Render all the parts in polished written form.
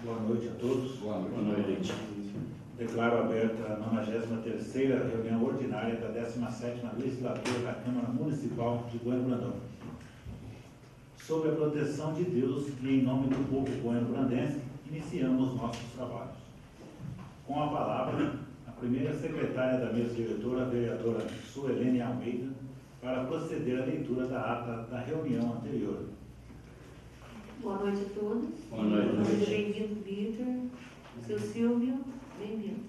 Boa noite a todos. Boa noite. Boa noite. Declaro aberta a 93ª reunião ordinária da 17ª Legislatura da Câmara Municipal de Goiânia-Brandão. Sob a proteção de Deus e em nome do povo goiano-brandense, iniciamos nossos trabalhos. Com a palavra, a primeira secretária da mesa diretora, a vereadora Suelene Almeida, para proceder à leitura da ata da reunião anterior. Boa noite a todos. Boa noite. Bem-vindo, Vitor. Seu Silvio, bem-vindo.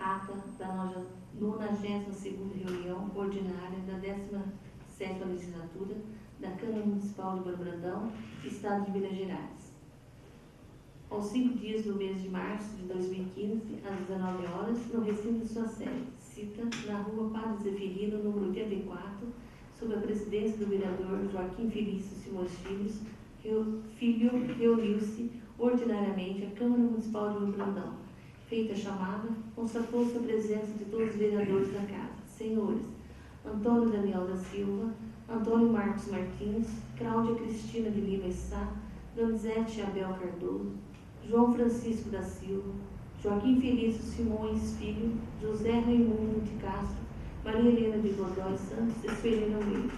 Ata da 92ª reunião ordinária da 17ª Legislatura da Câmara Municipal de Goiânia-Brandão, Estado de Minas Gerais. Aos 5 dias do mês de março de 2015, às 19 horas, no recinto de sua sede, cita na rua Padre Zeferino, número 84, sob a presidência do vereador Joaquim Felício Simões Filho, reuniu-se ordinariamente a Câmara Municipal de Goiânia-Brandão. Feita a chamada, constatou-se a presença de todos os vereadores da casa. Senhores Antônio Daniel da Silva, Antônio Marcos Martins, Cláudia Cristina de Lima Sá, Donizete Abel Cardoso, João Francisco da Silva, Joaquim Felício Simões Filho, José Raimundo de Castro, Maria Helena de Godoy Santos e Suelene Almeida.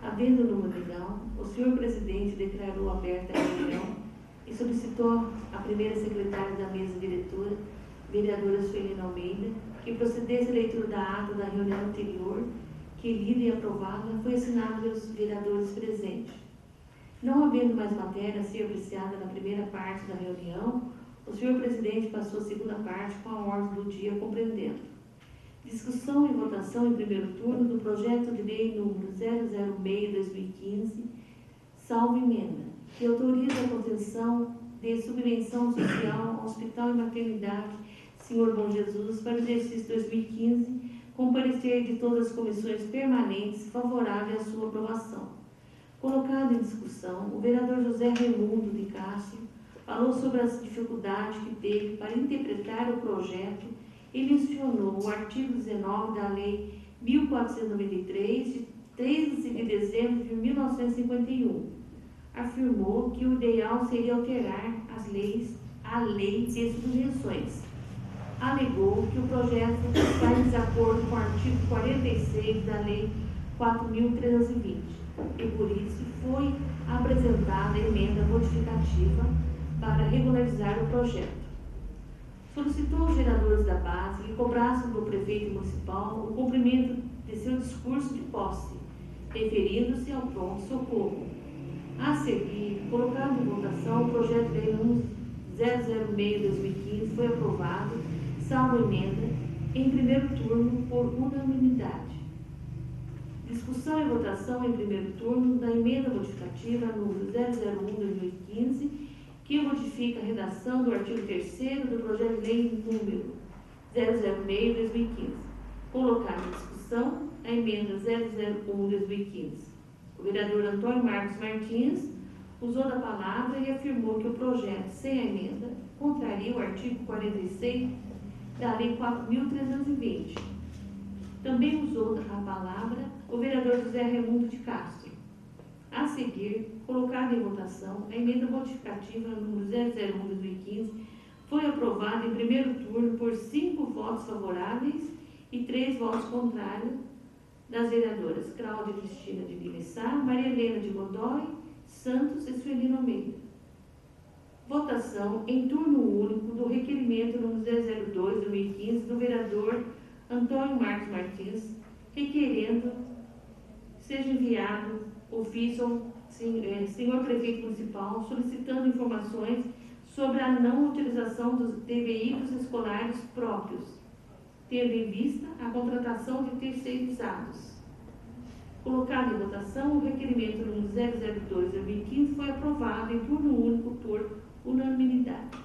Havendo número legal, o senhor presidente declarou aberta a reunião e solicitou à primeira secretária da mesa diretora, vereadora Suelene Almeida, que procedesse a leitura da ata da reunião anterior, que, lida e aprovada, foi assinada pelos vereadores presentes. Não havendo mais matéria a ser apreciada na primeira parte da reunião, o senhor presidente passou a segunda parte com a ordem do dia, compreendendo: discussão e votação em primeiro turno do projeto de lei número 006/2015, salvo emenda, que autoriza a contenção de subvenção social ao Hospital e Maternidade Senhor Bom Jesus para o exercício 2015, com parecer de todas as comissões permanentes favorável à sua aprovação. Colocado em discussão, o vereador José Raimundo de Castro falou sobre as dificuldades que teve para interpretar o projeto e mencionou o artigo 19 da Lei 1493, de 13 de dezembro de 1951. Afirmou que o ideal seria alterar a lei de subvenções. Alegou que o projeto está em desacordo com o artigo 46 da Lei 4.320 e, por isso, foi apresentada a emenda modificativa para regularizar o projeto. Solicitou aos vereadores da base que cobrassem do prefeito municipal o cumprimento de seu discurso de posse, referindo-se ao pronto-socorro. A seguir, colocado em votação, o projeto de lei 006/2015 foi aprovado, salvo emenda, em primeiro turno por unanimidade. Discussão e votação em primeiro turno da emenda modificativa número 001/2015, que modifica a redação do artigo 3º do projeto de lei número 006/2015. Colocada em discussão a emenda 001/2015. O vereador Antônio Marcos Martins usou da palavra e afirmou que o projeto, sem a emenda, contraria o artigo 46 da Lei 4.320. Também usou a palavra o vereador José Raimundo de Castro. A seguir, colocada em votação, a emenda modificativa número 001/2015 foi aprovada em primeiro turno por 5 votos favoráveis e 3 votos contrários das vereadoras Cláudia Cristina de Lima Sá, Maria Helena de Godoy Santos e Suelene Almeida. Votação em turno único do requerimento número 002/2015 do vereador Antônio Marcos Martins, requerendo seja enviado ofício ao senhor prefeito municipal solicitando informações sobre a não utilização de veículos escolares próprios, tendo em vista a contratação de terceirizados. Colocado em votação, o requerimento número 002/2015 foi aprovado em turno único por unanimidade.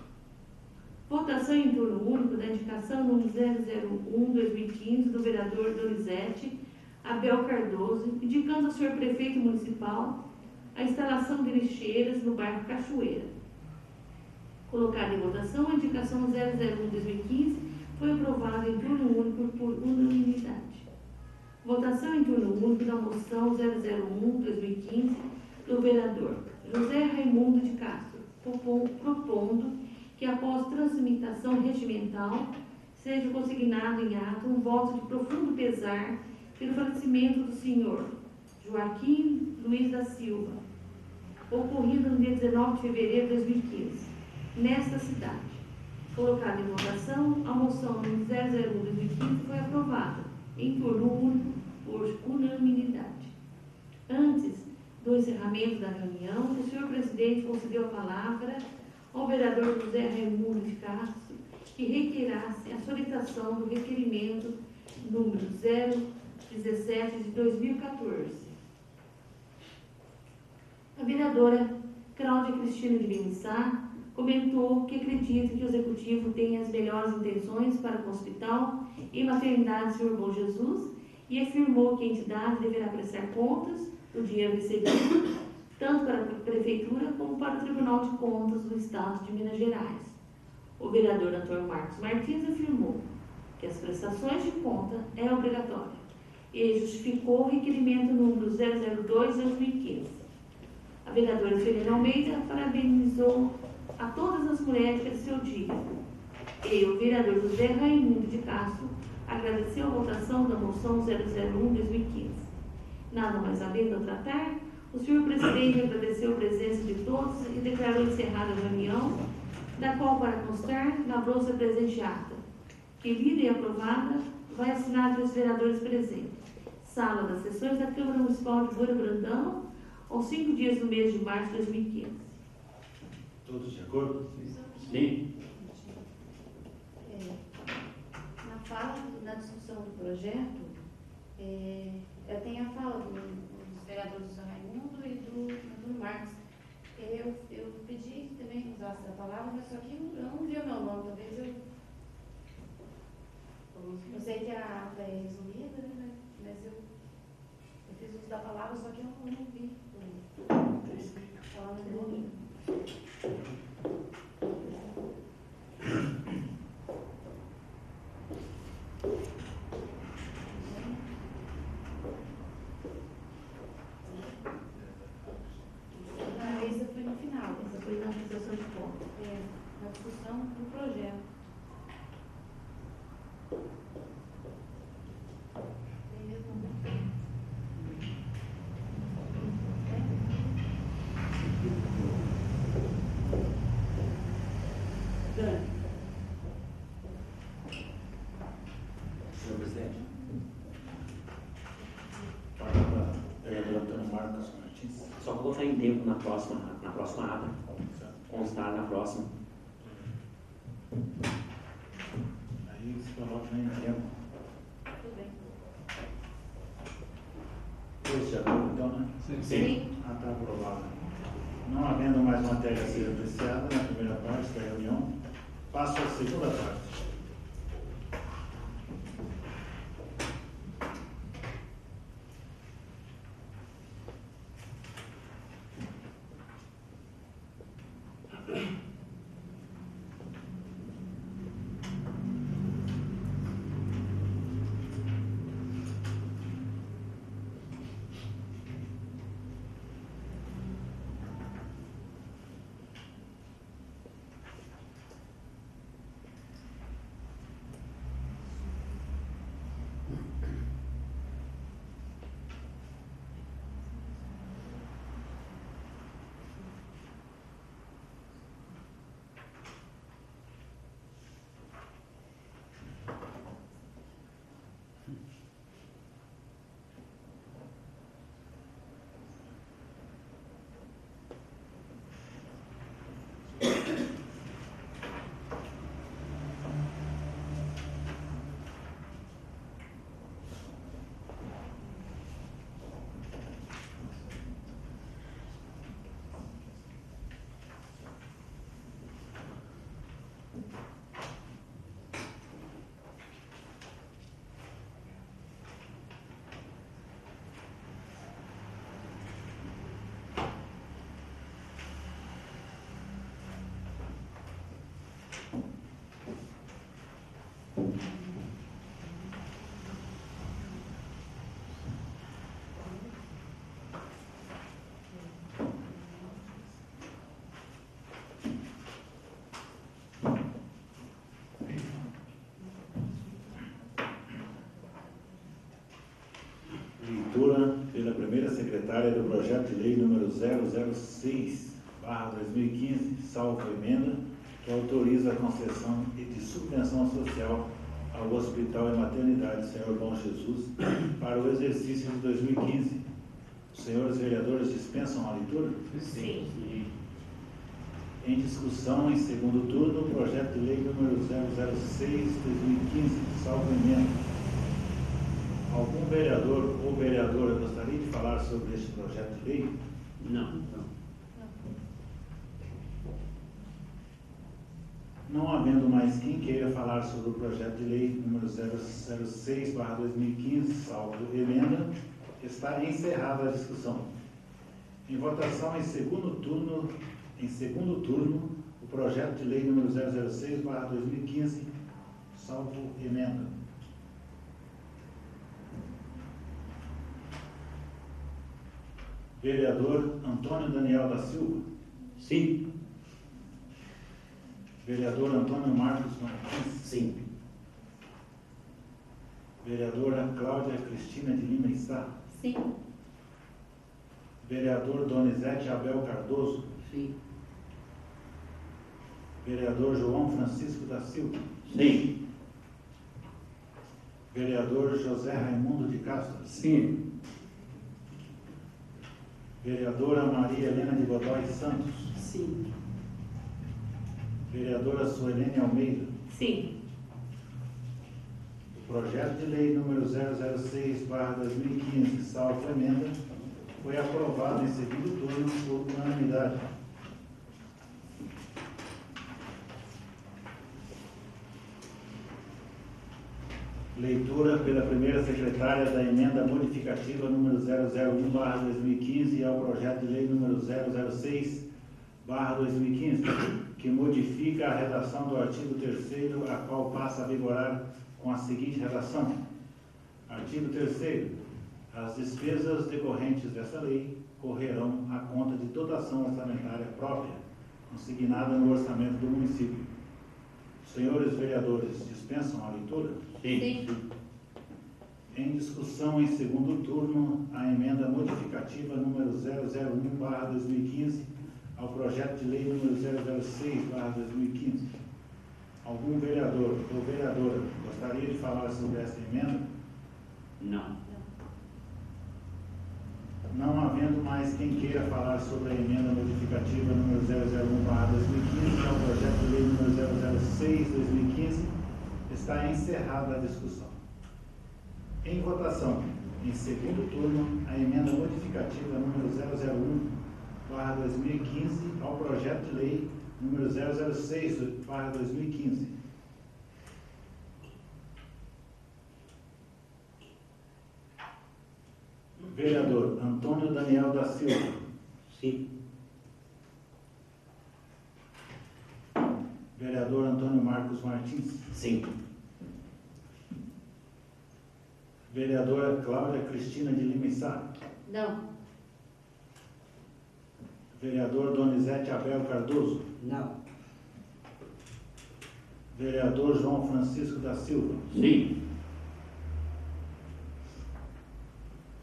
Votação em turno único da indicação número 001/2015 do vereador Donizete Abel Cardoso, indicando ao senhor prefeito municipal a instalação de lixeiras no bairro Cachoeira. Colocada em votação, a indicação 001-2015 foi aprovada em turno único por unanimidade. Votação em turno único da moção 001-2015 do vereador José Raimundo de Castro, propondo que após transmissão regimental seja consignado em ato um voto de profundo pesar pelo falecimento do senhor Joaquim Luiz da Silva, ocorrido no dia 19 de fevereiro de 2015, nesta cidade. Colocada em votação, a moção 001-2015 foi aprovada em turno único por unanimidade. Antes do encerramento da reunião, o senhor presidente concedeu a palavra ao vereador José Raimundo de Castro que reiterasse a solicitação do requerimento número 017 de 2014. A vereadora Cláudia Cristina de Lima Sá comentou que acredita que o executivo tem as melhores intenções para o hospital e maternidade Senhor Bom Jesus e afirmou que a entidade deverá prestar contas do dinheiro recebido, tanto para a Prefeitura como para o Tribunal de Contas do Estado de Minas Gerais. O vereador Antônio Marcos Martins afirmou que as prestações de conta é obrigatória e justificou o requerimento número 002-2015. A vereadora Celina Almeida parabenizou a todas as mulheres pelo seu dia. E o vereador José Raimundo de Castro agradeceu a votação da moção 001-2015. Nada mais havendo a tratar, o senhor presidente agradeceu a presença de todos e declarou encerrada a reunião, da qual, para constar, lavrou-se a presente ata, que, lida e aprovada, vai assinar pelos vereadores presentes. Sala das sessões da Câmara Municipal de Moura Brandão, aos 5 dias do mês de março de 2015. Todos de acordo? Sim. Na fala, na discussão do projeto, eu tenho a fala dos vereadores José Raimundo e do Antônio Marcos. Eu pedi que também usasse a palavra, mas só que eu não vi o meu nome, talvez eu sei que a ata é resumida, né, mas eu fiz uso da palavra, só que eu não vi falando meu nome. Essa foi no final, essa foi na discussão de conta. Na discussão do projeto. Tem mesmo? Dani. Senhor presidente. Palavra, vereador Antônio Marcos Martins. Só colocar em tempo na próxima ata. Constar na próxima. Aí se coloca em tempo. Tudo bem. Todos de acordo, então, né? Sim. Ah, está aprovada. Não havendo mais matéria a ser apreciada na primeira parte da reunião, passo à segunda parte. Leitura pela primeira secretária do projeto de lei número 006/2015, salvo emenda, que autoriza a concessão de subvenção social ao Hospital e Maternidade Senhor Bom Jesus para o exercício de 2015. Os senhores vereadores dispensam a leitura? Sim. Em discussão, em segundo turno, o projeto de lei número 006/2015, salvo emenda. Algum vereador ou vereadora gostaria de falar sobre este projeto de lei? Não. Não havendo mais quem queira falar sobre o projeto de lei número 006/2015, salvo emenda, está encerrada a discussão. Em votação, em segundo turno, o projeto de lei número 006/2015, salvo emenda. Vereador Antônio Daniel da Silva. Sim. Vereador Antônio Marcos Martins. Sim. Vereadora Cláudia Cristina de Lima Sá. Sim. Vereador Donizete Abel Cardoso. Sim. Vereador João Francisco da Silva. Sim. Vereador José Raimundo de Castro. Sim. Vereadora Maria Helena de Godoy Santos. Sim. Vereadora Suelene Almeida. Sim. O projeto de lei número 006/2015, salvo emenda, foi aprovado em segundo turno por unanimidade. Leitura pela primeira secretária da emenda modificativa número 001/2015 ao projeto de lei número 006/2015, que modifica a redação do artigo 3º, a qual passa a vigorar com a seguinte redação. Artigo 3º. As despesas decorrentes dessa lei correrão à conta de dotação orçamentária própria, consignada no orçamento do município. Senhores vereadores, dispensam a leitura? Sim. Em discussão, em segundo turno, a emenda modificativa número 001/2015 ao projeto de lei número 006/2015. Algum vereador ou vereadora gostaria de falar sobre esta emenda? Não. Não havendo mais quem queira falar sobre a emenda modificativa número 001/2015 ao projeto de lei número 006/2015, está encerrada a discussão. Em votação, em segundo turno, a emenda modificativa número 001/2015 ao projeto de lei número 006/2015. Vereador Antônio Daniel da Silva. Sim. Vereador Antônio Marcos Martins. Sim. Vereadora Cláudia Cristina de Lima Sá. Não. Vereador Donizete Abel Cardoso. Não. Vereador João Francisco da Silva. Sim.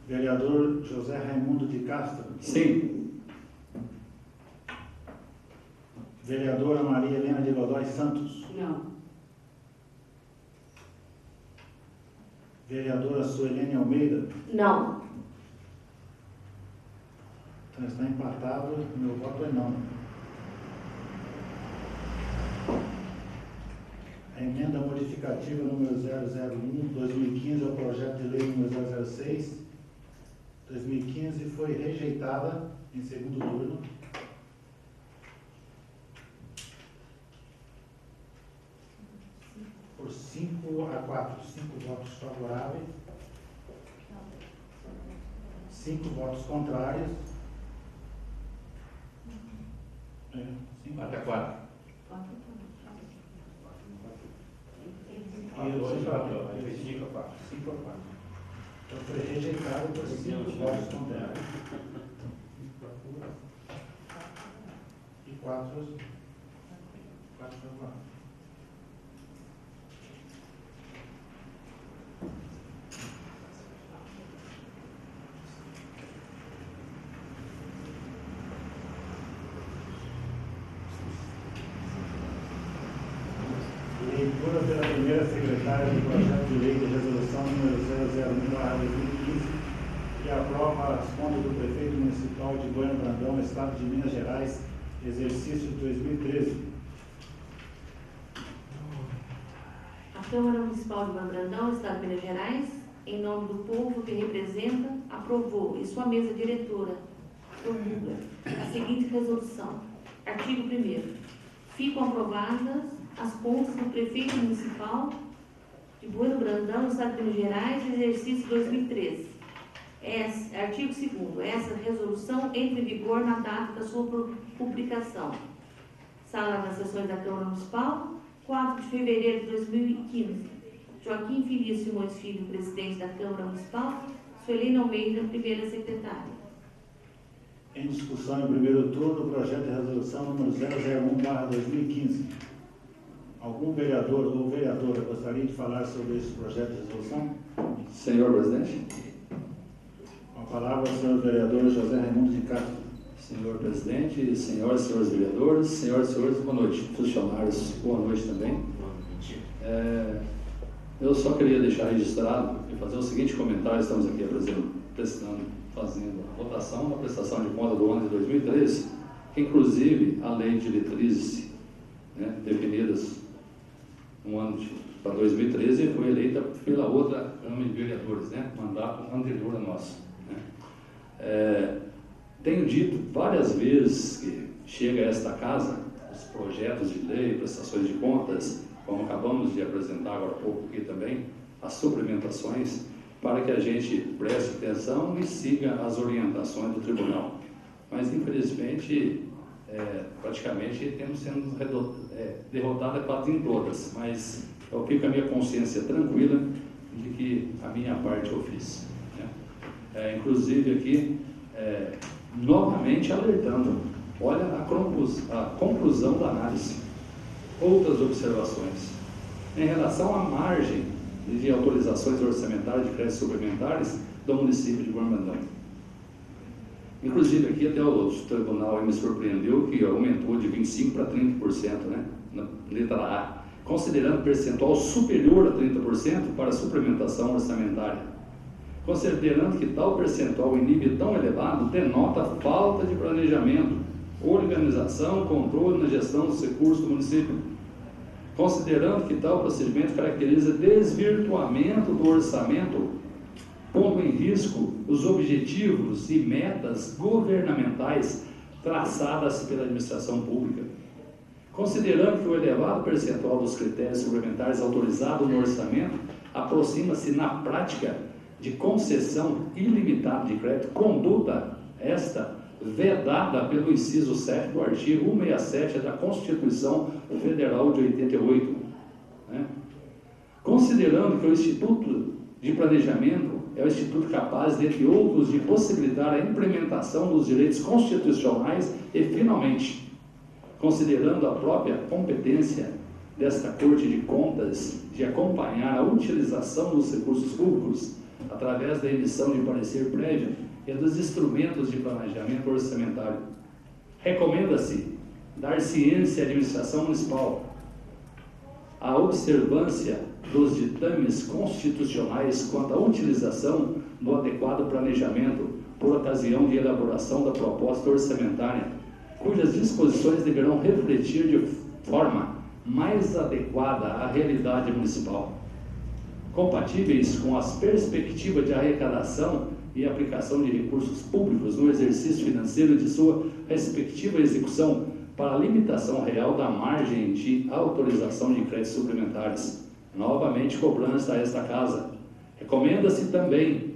Vereador José Raimundo de Castro. Sim. Vereadora Maria Helena de Godoy Santos. Não. Vereadora Suelene Almeida. Não. Então está empatado, meu voto é não. A emenda modificativa número 001/2015 ao projeto de lei número 006/2015 foi rejeitada em segundo turno. Por 5-4, 5 votos favoráveis, 5 votos contrários. 4-4. E eu 5-4. Então foi rejeitado por 5 votos contrários. E 4 favoráveis. secretária do projeto de lei de resolução número 001/2015, que aprova as contas do prefeito municipal de Bueno Brandão, Estado de Minas Gerais, exercício de 2013. A Câmara Municipal de Bueno Brandão, Estado de Minas Gerais, em nome do povo que representa, aprovou em sua mesa diretora promulga a seguinte resolução. Artigo 1º. Ficam aprovadas as contas do prefeito municipal de Bueno Brandão, Estado de Minas Gerais, exercício 2013. Artigo 2º. Essa resolução entra em vigor na data da sua publicação. Sala das Sessões da Câmara Municipal, 4 de fevereiro de 2015. Joaquim Felício Simões Filho, presidente da Câmara Municipal. Suelene Almeida, primeira secretária. Em discussão em primeiro turno, o projeto de resolução número 001/2015. Algum vereador ou vereadora gostaria de falar sobre esse projeto de resolução? Senhor presidente. Com a palavra, o senhor vereador José Raimundo de Castro. Senhor presidente, senhoras e senhores vereadores, senhoras e senhores, boa noite. Funcionários, boa noite também. Eu só queria deixar registrado e fazer o seguinte comentário. Estamos aqui fazendo a votação da prestação de conta do ano de 2013, que inclusive a lei de diretrizes definidas no ano para 2013 foi eleita pela outra Câmara de Vereadores, mandato anterior a nosso. Tenho dito várias vezes que chega a esta casa os projetos de lei, prestações de contas, como acabamos de apresentar agora há pouco aqui também, as suplementações, para que a gente preste atenção e siga as orientações do tribunal. Mas, infelizmente, praticamente temos sendo derrotados quase em todas, mas eu fico com a minha consciência tranquila de que a minha parte eu fiz. Inclusive aqui, novamente alertando, olha a conclusão da análise. Outras observações. Em relação à margem de autorizações orçamentárias de créditos suplementares do município de Bueno Brandão. Inclusive aqui até o tribunal me surpreendeu que aumentou de 25% para 30%, na letra A, considerando percentual superior a 30% para suplementação orçamentária. Considerando que tal percentual em nível tão elevado denota falta de planejamento, organização, controle na gestão dos recursos do município. Considerando que tal procedimento caracteriza desvirtuamento do orçamento, pondo em risco os objetivos e metas governamentais traçadas pela administração pública. Considerando que o elevado percentual dos critérios suplementares autorizados no orçamento aproxima-se na prática de concessão ilimitada de crédito, conduta esta vedada pelo inciso 7 do artigo 167 da Constituição Federal de 88. Considerando que o Instituto de Planejamento é o instituto capaz, dentre outros, de possibilitar a implementação dos direitos constitucionais e, finalmente, considerando a própria competência desta Corte de Contas de acompanhar a utilização dos recursos públicos através da emissão de parecer prévio e dos instrumentos de planejamento orçamentário. Recomenda-se dar ciência à administração municipal a observância dos ditames constitucionais quanto à utilização do adequado planejamento por ocasião de elaboração da proposta orçamentária, cujas disposições deverão refletir de forma mais adequada à realidade municipal, compatíveis com as perspectivas de arrecadação e aplicação de recursos públicos no exercício financeiro de sua respectiva execução para a limitação real da margem de autorização de créditos suplementares. Novamente cobrança a esta casa. Recomenda-se também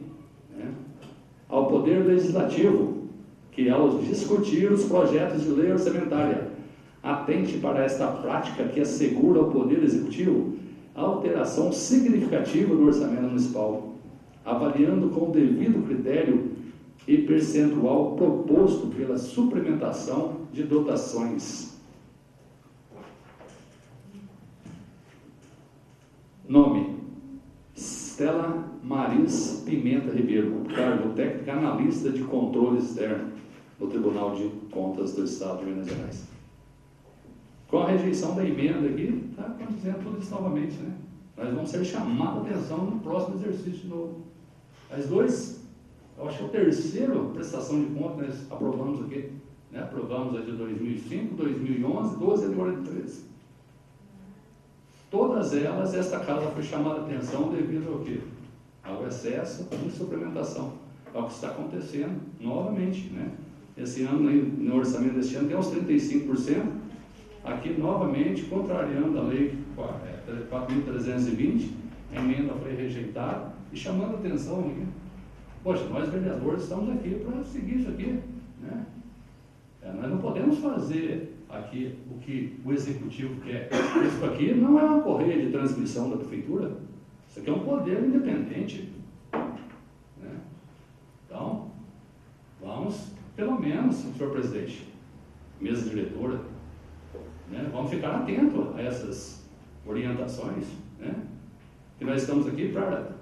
ao Poder Legislativo que, ao discutir os projetos de lei orçamentária, atente para esta prática que assegura ao Poder Executivo a alteração significativa do orçamento municipal, avaliando com o devido critério e percentual proposto pela suplementação de dotações. Nome: Stella Maris Pimenta Ribeiro, cargo técnico analista de controle externo no Tribunal de Contas do Estado de Minas Gerais. Com a rejeição da emenda aqui, está acontecendo tudo isso novamente, Nós vamos ser chamados a atenção no próximo exercício de novo. As dois, eu acho que é o terceiro prestação de conta que nós aprovamos aqui. Né? Aprovamos a de 2005, 2011, 12 e agora de 13. Todas elas, esta casa foi chamada a atenção devido ao quê? Ao excesso de suplementação. É o que está acontecendo novamente, né? Esse ano, no orçamento deste ano, tem uns 35%. Aqui, novamente, contrariando a lei 4.320, a emenda foi rejeitada e chamando a atenção aqui. Poxa, nós vereadores estamos aqui para seguir isso aqui, né? Nós não podemos fazer aqui o que o executivo quer. Isso aqui não é uma correia de transmissão da prefeitura, isso aqui é um poder independente, né? Então, vamos, pelo menos, senhor presidente, mesa diretora, né? Vamos ficar atentos a essas orientações, né? Que nós estamos aqui para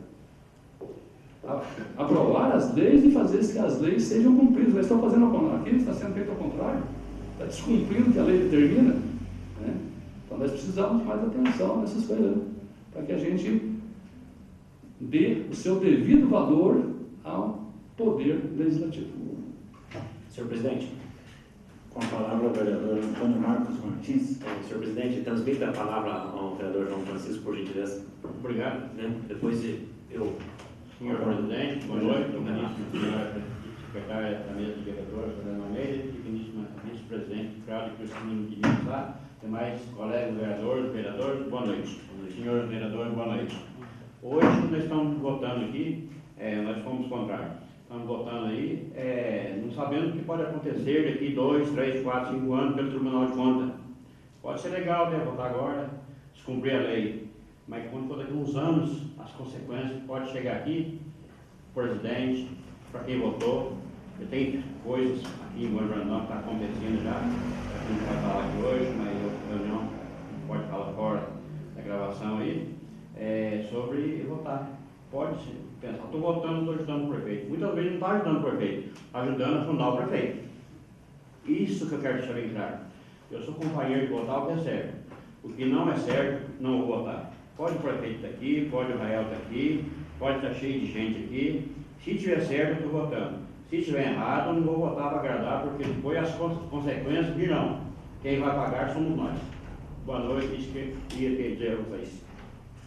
aprovar as leis e fazer que as leis sejam cumpridas. Nós estamos fazendo ao contrário, aqui está sendo feito ao contrário, está descumprindo o que a lei determina, né? Então nós precisamos mais atenção nessas coisas, né? Para que a gente dê o seu devido valor ao poder legislativo. Senhor presidente. Com a palavra, o vereador Antônio Marcos Martins. Senhor presidente, transmita a palavra ao vereador João Francisco, por gentileza. Obrigado. Né? Depois eu... Senhor presidente, boa noite, digníssima senhora secretária da mesa de vereadores, Fernando Almeida, digníssima vice-presidente Cláudia Cristina de Sá, demais colegas vereadores, boa noite. Senhores vereadores, boa noite. Hoje nós estamos votando aqui, nós fomos contrários. Estamos votando aí, não sabendo o que pode acontecer daqui 2, 3, 4, 5 anos pelo Tribunal de Contas. Pode ser legal, né, votar agora, descumprir a lei. Mas quando for daqui a uns anos, as consequências podem chegar aqui, presidente, para quem votou. Já tem coisas aqui em Guarandão que está acontecendo já, a gente vai falar aqui hoje, mas a reunião pode falar fora da gravação aí, sobre votar. Pode pensar, estou votando, estou ajudando o prefeito. Muitas vezes não está ajudando o prefeito, está ajudando a fundar o prefeito. Isso que eu quero deixar bem claro. Eu sou companheiro de votar o que é certo. O que não é certo, não vou votar. Pode o prefeito estar aqui, pode o Rael estar aqui, pode estar cheio de gente aqui. Se tiver certo, eu estou votando. Se tiver errado, eu não vou votar para agradar, porque depois as consequências virão. Quem vai pagar somos nós. Boa noite, isso que eu queria dizer a vocês.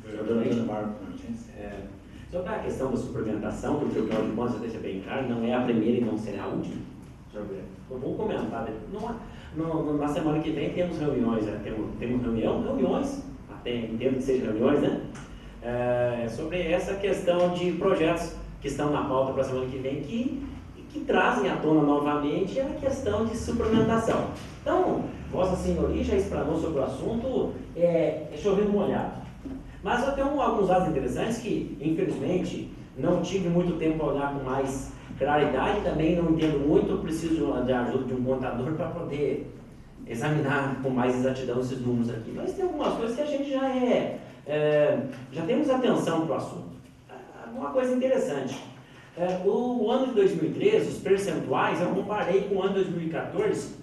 Vereador Antônio Marcos Martins. Sobre a questão da suplementação, que o Tribunal de Contas deixa bem claro, não é a primeira e não será a última. Eu vou comentar. Na semana que vem temos reuniões, temos reuniões, até entendo que sejam reuniões, né? Sobre essa questão de projetos que estão na pauta para a semana que vem, que trazem à tona novamente a questão de suplementação. Então, Vossa Senhoria já explanou sobre o assunto, chovendo molhado. Mas eu tenho alguns dados interessantes que, infelizmente, não tive muito tempo para olhar com mais claridade, também não entendo muito, preciso da ajuda de um contador para poder examinar com mais exatidão esses números aqui. Mas tem algumas coisas que a gente já temos atenção para o assunto. Uma coisa interessante, o ano de 2013, os percentuais, eu comparei com o ano de 2014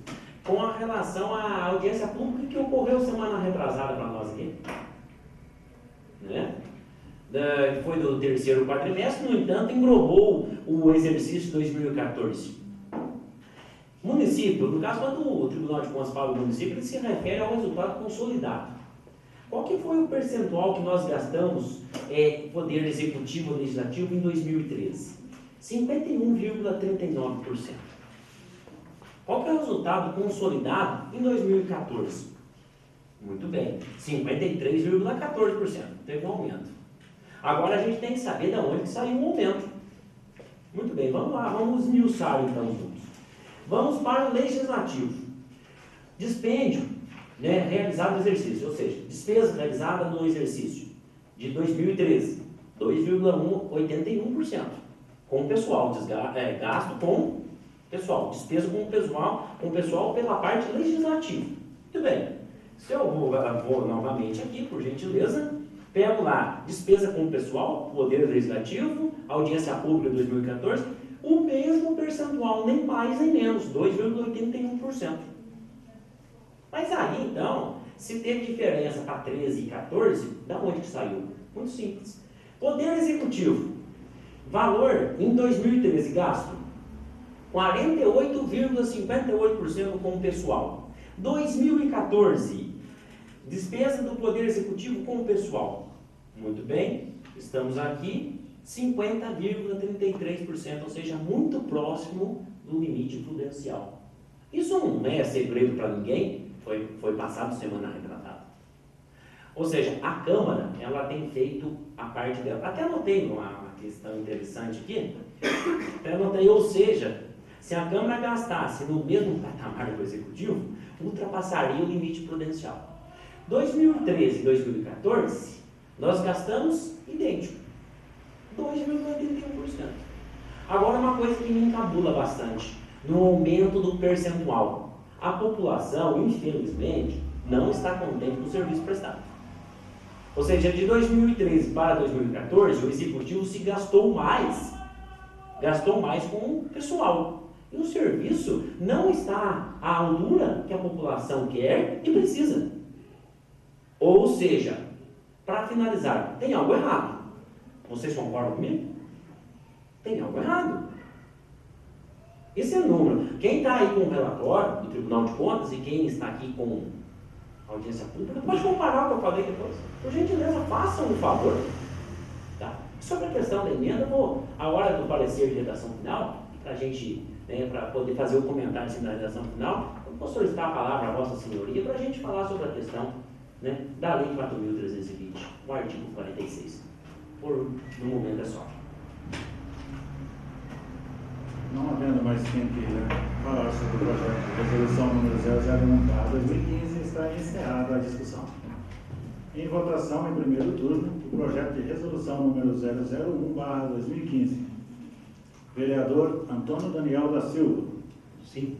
com a relação à audiência pública que ocorreu semana retrasada para nós aqui. Né? Foi do terceiro quadrimestre, no entanto, englobou o exercício de 2014. Município, no caso, quando o Tribunal de Contas fala do município, ele se refere ao resultado consolidado. Qual que foi o percentual que nós gastamos poder executivo ou legislativo em 2013? 51,39%. Qual que é o resultado consolidado em 2014? Muito bem, 53,14%. Teve um aumento. Agora a gente tem que saber de onde que saiu o aumento. Muito bem, vamos lá, vamos esmiuçar então juntos. Vamos para o legislativo. Dispêndio, realizado no exercício, ou seja, despesa realizada no exercício de 2013, 2,81%. Com pessoal, gasto com pessoal, despesa com pessoal pela parte legislativa. Muito bem. Se eu vou novamente aqui, por gentileza, pego lá, despesa com pessoal, Poder Legislativo, audiência pública 2014, o mesmo percentual, nem mais nem menos, 2,81%. Mas aí, então, se teve diferença para 13 e 14, da onde que saiu? Muito simples. Poder Executivo, valor em 2013 gasto, 48,58% com o pessoal. 2014, despesa do Poder Executivo com o pessoal. Muito bem, estamos aqui, 50,33%, ou seja, muito próximo do limite prudencial. Isso não é segredo para ninguém, foi passado semana retratada. Ou seja, a Câmara, ela tem feito a parte dela. Até anotei uma questão interessante aqui, ou seja, se a Câmara gastasse no mesmo patamar do Executivo, ultrapassaria o limite prudencial. 2013 e 2014, nós gastamos idêntico, 2,81%. Agora, uma coisa que me encabula bastante, no aumento do percentual. A população, infelizmente, não está contente com o serviço prestado. Ou seja, de 2013 para 2014, o Executivo se gastou mais com o pessoal. E o serviço não está à altura que a população quer e precisa. Ou seja, para finalizar, tem algo errado. Vocês concordam comigo? Tem algo errado. Esse é o número. Quem está aí com o relatório do Tribunal de Contas e quem está aqui com audiência pública, pode comparar o que eu falei depois. Por gentileza, façam um favor. Tá? Sobre a questão da emenda, a hora do parecer de redação final, para a gente, para poder fazer o comentário assim, da redação final, eu vou solicitar a palavra à Vossa Senhoria para a gente falar sobre a questão da Lei 4.320, o artigo 46. No momento é só. Não havendo mais quem queira falar sobre o projeto de resolução número 001/2015, está encerrada a discussão. Em votação, em primeiro turno, o projeto de resolução número 001/2015. Vereador Antônio Daniel da Silva. Sim.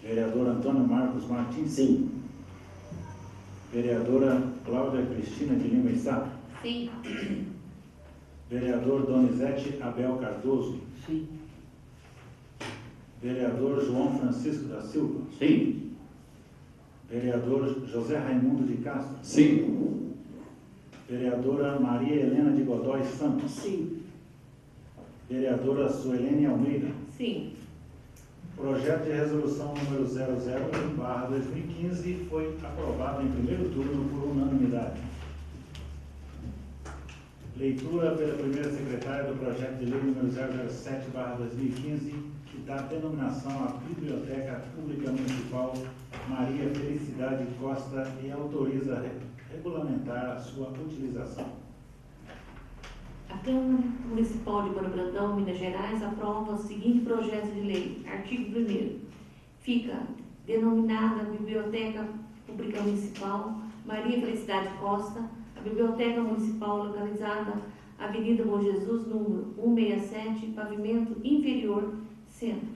Vereador Antônio Marcos Martins. Sim. Vereadora Cláudia Cristina de Lima Sá. Sim. Vereador Donizete Abel Cardoso. Sim. Vereador João Francisco da Silva. Sim. Vereador José Raimundo de Castro. Sim. Vereadora Maria Helena de Godói Santos. Sim. Vereadora Suelene Almeida. Sim. Projeto de resolução número 001/2015 foi aprovado em primeiro turno por unanimidade. Leitura pela primeira secretária do projeto de lei número 007/2015, que dá denominação à Biblioteca Pública Municipal Maria Felicidade Costa e autoriza regulamentar a sua utilização. A Câmara Municipal de Ouro Brandão, Minas Gerais, aprova o seguinte projeto de lei. Artigo 1º. Fica denominada Biblioteca Pública Municipal Maria Felicidade Costa, a Biblioteca Municipal localizada Avenida Bom Jesus, número 167, pavimento inferior, centro.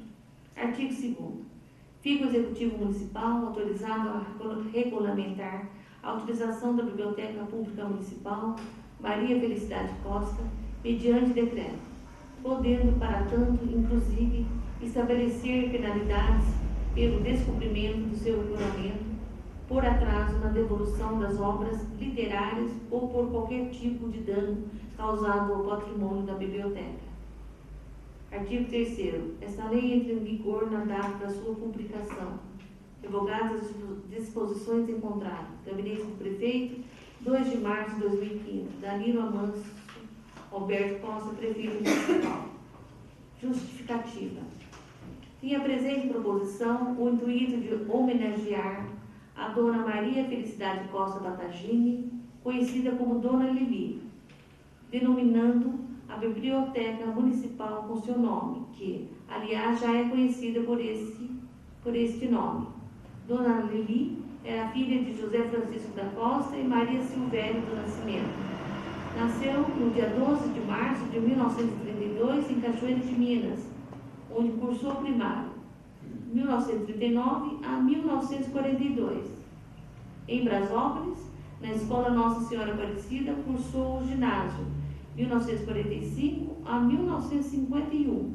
Artigo 2º. Fica o Executivo Municipal autorizado a regulamentar a utilização da Biblioteca Pública Municipal Maria Felicidade Costa, mediante decreto, podendo, para tanto, inclusive, estabelecer penalidades pelo descumprimento do seu regulamento, por atraso na devolução das obras literárias ou por qualquer tipo de dano causado ao patrimônio da biblioteca. Artigo 3º. Esta lei entra em vigor na data da sua publicação. Revogadas as disposições em contrato. Gabinete do Prefeito, 2 de março de 2015. Danilo Amanso Alberto Costa, Prefeito Municipal. Justificativa. Tem a presente proposição o intuito de homenagear a Dona Maria Felicidade Costa Batagini, conhecida como Dona Lili, denominando a Biblioteca Municipal com seu nome, que, aliás, já é conhecida por este nome. Dona Lili era filha de José Francisco da Costa e Maria Silvério do Nascimento. Nasceu no dia 12 de março de 1932 em Cachoeira de Minas, onde cursou o primário, 1939 a 1942. Em Brasópolis, na Escola Nossa Senhora Aparecida, cursou o ginásio, 1945 a 1951.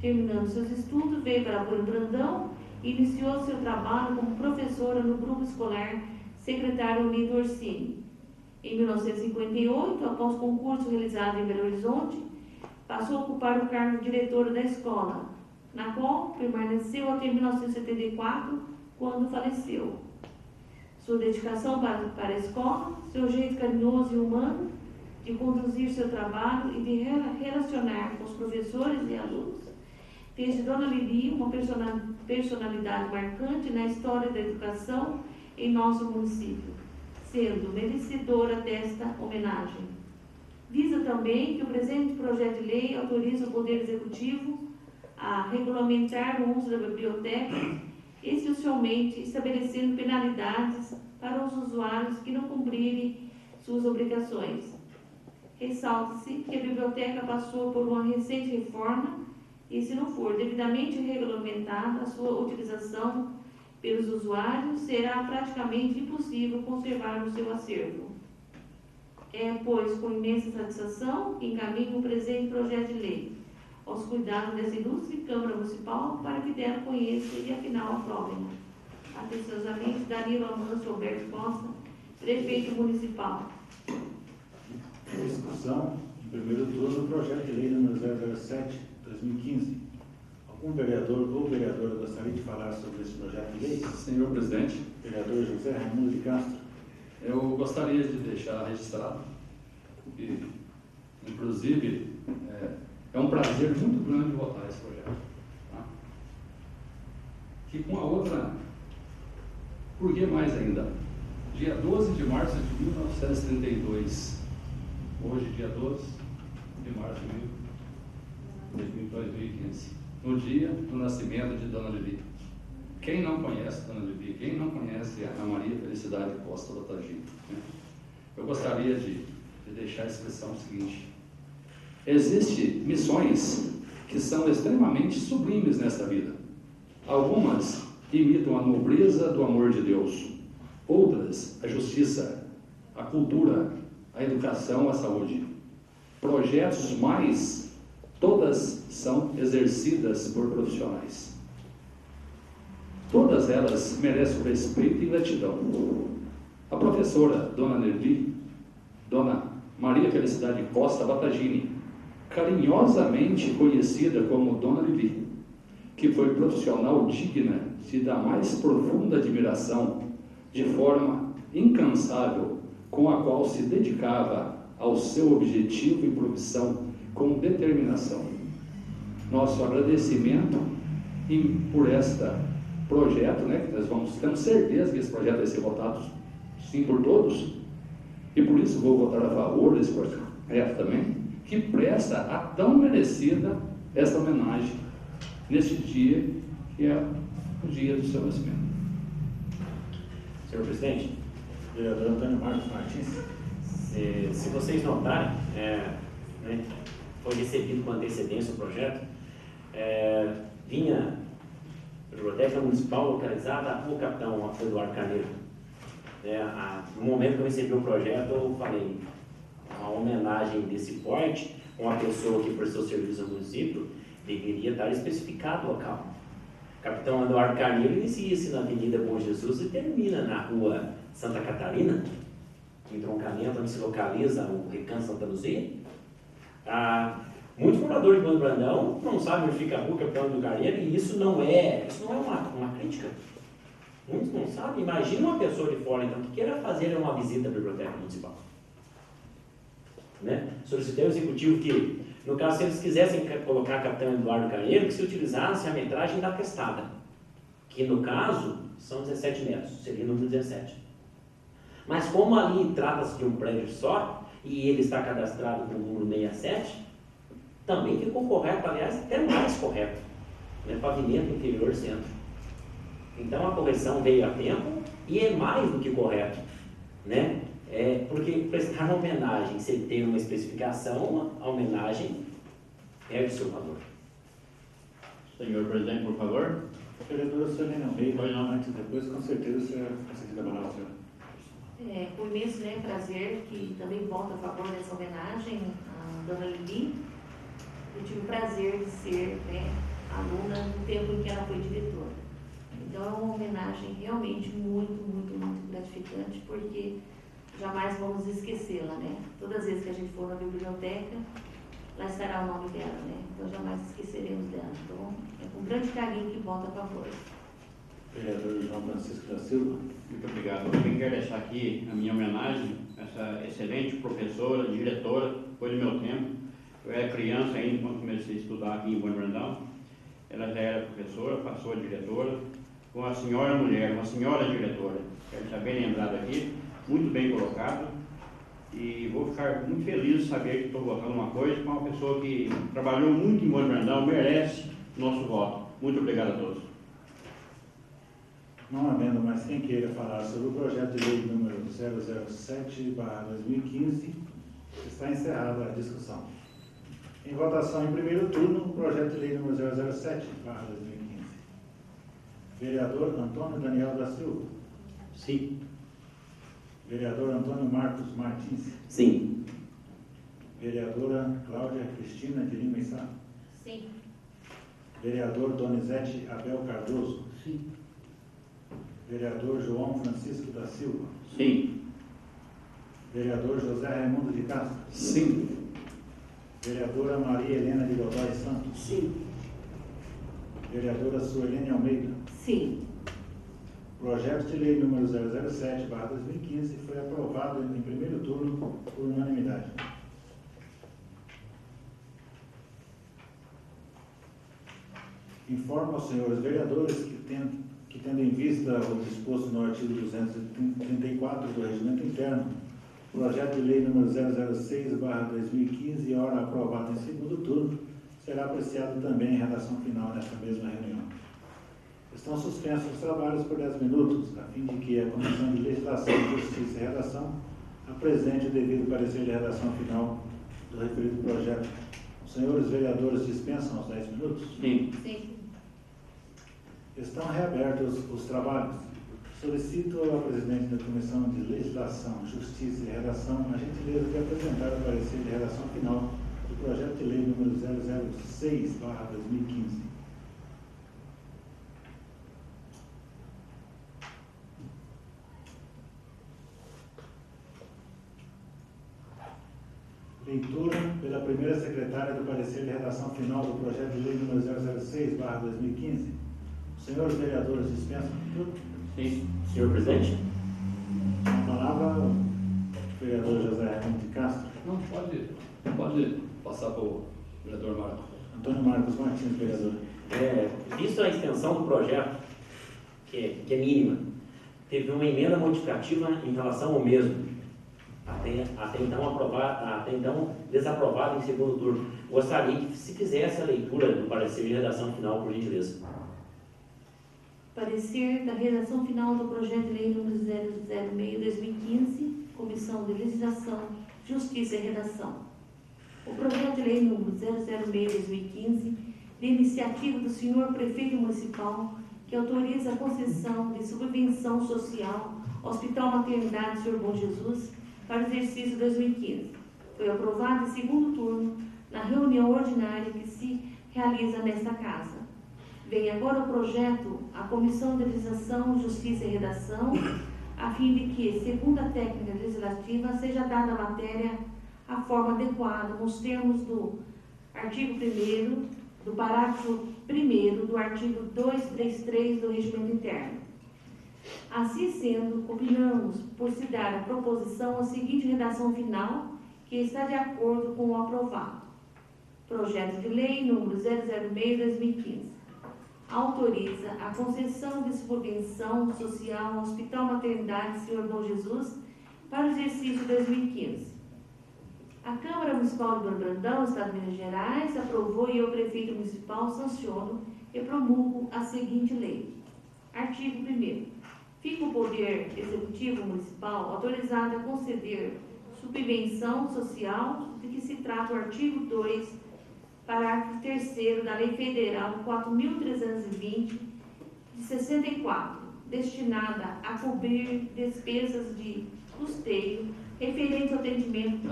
Terminando seus estudos, veio para Ouro Brandão Iniciou seu trabalho como professora no grupo escolar Secretário Unido Orsini. Em 1958, após concurso realizado em Belo Horizonte, passou a ocupar o cargo de diretora da escola, na qual permaneceu até 1974, quando faleceu. Sua dedicação para a escola, seu jeito carinhoso e humano de conduzir seu trabalho e de relacionar com os professores e alunos, fez de Dona Lili uma personalidade marcante na história da educação em nosso município, sendo merecedora desta homenagem. Visa também que o presente projeto de lei autoriza o Poder Executivo a regulamentar o uso da biblioteca, essencialmente estabelecendo penalidades para os usuários que não cumprirem suas obrigações. Ressalta-se que a biblioteca passou por uma recente reforma e, se não for devidamente regulamentada a sua utilização pelos usuários, será praticamente impossível conservar o seu acervo. É, pois, com imensa satisfação que encaminho o presente projeto de lei aos cuidados dessa ilustre Câmara Municipal para que dela conheça e, afinal, aprovem. Atenciosamente, Danilo Amâncio Alberto Costa, Prefeito Municipal. Discussão, em primeiro turno, do projeto de lei número 007/2015. Algum vereador ou vereadora gostaria de falar sobre esse projeto de lei? Senhor presidente, Vereador José Raimundo de Castro. eu gostaria de deixar registrado que, inclusive, é um prazer muito grande votar esse projeto. Tá? Que com a outra, por que mais ainda? Dia 12 de março de 1932, hoje dia 12 de março de 2015, no dia do nascimento de Dona Lili. Quem não conhece Dona Lili, quem não conhece a Maria Felicidade Costa Batagini, né? Eu gostaria de deixar a expressão seguinte: existem missões que são extremamente sublimes nesta vida. Algumas imitam a nobreza do amor de Deus, outras a justiça, a cultura, a educação, a saúde. Projetos mais, todas são exercidas por profissionais. Todas elas merecem o respeito e gratidão. A professora Dona Nerli, Dona Maria Felicidade Costa Batagini, carinhosamente conhecida como Dona Lili, que foi profissional digna da mais profunda admiração, de forma incansável, com a qual se dedicava ao seu objetivo e profissão com determinação. Nosso agradecimento por este projeto, né, que nós temos certeza que esse projeto vai ser votado sim por todos, e por isso vou votar a favor desse projeto também, que presta a tão merecida esta homenagem neste dia, que é o dia do seu nascimento. Senhor presidente, Vereador Antônio Marcos Martins. se vocês notarem, foi recebido com antecedência o projeto, vinha a Biblioteca Municipal localizada na Rua Capitão Eduardo Carneiro. No momento que eu recebi o projeto, eu falei, uma homenagem desse porte, uma pessoa que prestou serviço ao município, deveria estar especificado o local. Capitão Eduardo Carneiro inicia-se na Avenida Bom Jesus e termina na Rua Santa Catarina, entroncamento onde se localiza o Recanto Santa Luzia. Muito morador de Bando Brandão não sabe onde fica a Rua Capitão Eduardo Carneiro, e isso não é uma crítica. Muitos não sabem. Imagina uma pessoa de fora, então, que queira fazer uma visita à Biblioteca Municipal. Solicitei ao Executivo que, no caso, se eles quisessem colocar Capitão Eduardo Carneiro, que se utilizasse a metragem da testada, que no caso são 17 metros, seria o número 17. Mas como ali trata-se de um prédio só, e ele está cadastrado com o número 67, também ficou correto, aliás, até mais correto, pavimento interior centro. Então a correção veio a tempo e é mais do que correto, porque prestar uma homenagem sem ter uma especificação, a homenagem é o seu valor. Senhor presidente, por favor. Vereadora Solene Almeida, antes e depois, com certeza você vai conseguir trabalhar o senhor. Com imenso prazer que também voto a favor dessa homenagem à Dona Lili. Eu tive o prazer de ser aluna no tempo em que ela foi diretora. Então é uma homenagem realmente muito, muito, muito gratificante, porque jamais vamos esquecê-la, né? Todas as vezes que a gente for na biblioteca, lá estará o nome dela, né? Então jamais esqueceremos dela. Então é com grande carinho que volta a favor. Vereador João Francisco da Silva. Muito obrigado. Eu também quero deixar aqui a minha homenagem a essa excelente professora, diretora, foi do meu tempo. Eu era criança ainda quando comecei a estudar aqui em Bom Brandão. Ela já era professora, passou a diretora, uma senhora mulher, uma senhora diretora. Quero estar bem lembrado aqui, muito bem colocado. E vou ficar muito feliz de saber que estou votando uma coisa com uma pessoa que trabalhou muito em Bom Brandão, merece nosso voto. Muito obrigado a todos. Não havendo mais quem queira falar sobre o projeto de lei número 007/2015, está encerrada a discussão. Em votação em primeiro turno, o projeto de lei número 007/2015. Vereador Antônio Daniel da Silva. Sim. Vereador Antônio Marcos Martins. Sim. Vereadora Cláudia Cristina de Lima e Sá. Sim. Vereador Donizete Abel Cardoso. Sim. Vereador João Francisco da Silva. Sim. Vereador José Raimundo de Castro. Sim. Vereadora Maria Helena de Godoy Santos. Sim. Vereadora Suelene Almeida. Sim. Projeto de lei número 007/2015 foi aprovado em primeiro turno por unanimidade. Informo aos senhores vereadores que tendo em vista o disposto no artigo 234 do Regimento Interno, o projeto de lei número 006/2015, ora aprovado em segundo turno, será apreciado também em redação final nesta mesma reunião. Estão suspensos os trabalhos por 10 minutos, a fim de que a Comissão de Legislação, Justiça e Redação apresente o devido parecer de redação final do referido projeto. Os senhores vereadores dispensam os 10 minutos? Sim. Sim. Estão reabertos os trabalhos. Solicito ao presidente da Comissão de Legislação, Justiça e Redação a gentileza de apresentar o parecer de redação final do projeto de lei número 006/2015. Leitura pela primeira secretária do parecer de redação final do projeto de lei número 006/2015. Os senhores vereadores dispensam tudo? Sim. Senhor presidente? A palavra ao vereador José Raimundo de Castro. Não, pode passar para o vereador Marco. Antônio Marcos Martins, vereador. Visto a extensão do projeto, que é mínima, teve uma emenda modificativa em relação ao mesmo, até então desaprovado em segundo turno. Gostaria que se fizesse a leitura do parecer de redação final, por gentileza. Parecer da redação final do projeto de lei número 006/2015, Comissão de Legislação, Justiça e Redação. O projeto de lei número 006/2015, de iniciativa do senhor Prefeito Municipal, que autoriza a concessão de subvenção social ao Hospital Maternidade Senhor Bom Jesus para o exercício 2015. Foi aprovado em segundo turno na reunião ordinária que se realiza nesta casa. Vem agora o projeto à Comissão de Legislação, Justiça e Redação, a fim de que, segundo a técnica legislativa, seja dada a matéria a forma adequada nos termos do artigo 1º, do parágrafo 1º do artigo 233 do Regimento Interno. Assim sendo, opinamos por se dar a proposição a seguinte redação final, que está de acordo com o aprovado. Projeto de lei número 006/2015. Autoriza a concessão de subvenção social ao Hospital Maternidade Senhor Bom Jesus para o exercício 2015. A Câmara Municipal de Bom Brandão, Estado de Minas Gerais, aprovou e eu, Prefeito Municipal, sanciono e promulgo a seguinte lei. Artigo 1º. Fica o Poder Executivo Municipal autorizado a conceder subvenção social de que se trata o artigo 2, parágrafo 3º da Lei Federal 4.320, de 64, destinada a cobrir despesas de custeio referente ao atendimento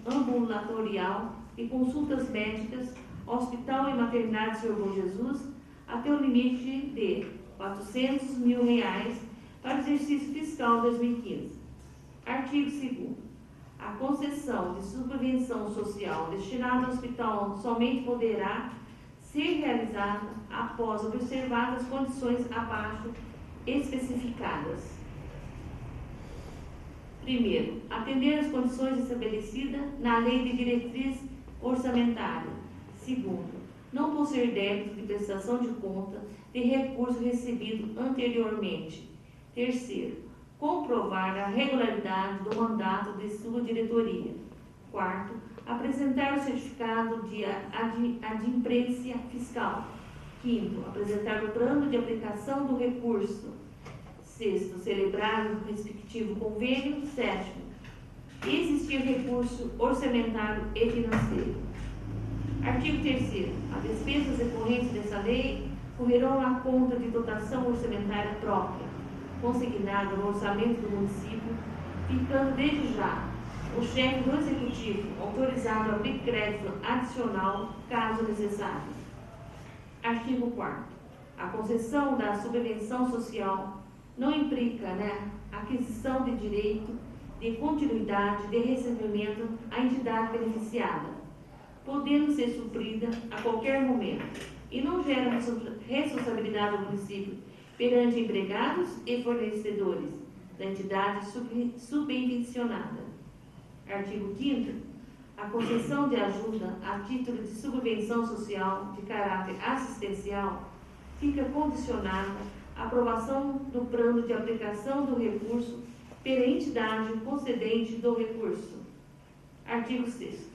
ambulatorial e consultas médicas ao Hospital e Maternidade Senhor Bom Jesus, até o limite de R$400.000 para o exercício fiscal 2015. Artigo 2º. A concessão de subvenção social destinada ao hospital somente poderá ser realizada após observadas as condições abaixo especificadas. Primeiro, atender às condições estabelecidas na Lei de Diretriz Orçamentária. Segundo, não possuir débito de prestação de conta de recurso recebido anteriormente. Terceiro, comprovar a regularidade do mandato de sua diretoria. Quarto, apresentar o certificado de adimplência fiscal. Quinto, apresentar o plano de aplicação do recurso. Sexto, celebrar o respectivo convênio. Sétimo, existir recurso orçamentário e financeiro. Artigo 3º. As despesas decorrentes dessa lei correrão na conta de dotação orçamentária própria, consignada no orçamento do município, ficando desde já o chefe do Executivo autorizado a abrir crédito adicional, caso necessário. Artigo 4º. A concessão da subvenção social não implica aquisição de direito de continuidade de recebimento à entidade beneficiada, podendo ser suprida a qualquer momento, e não gera responsabilidade ao município perante empregados e fornecedores da entidade subvencionada. Artigo 5º. A concessão de ajuda a título de subvenção social de caráter assistencial fica condicionada à aprovação do plano de aplicação do recurso pela entidade concedente do recurso. Artigo 6º.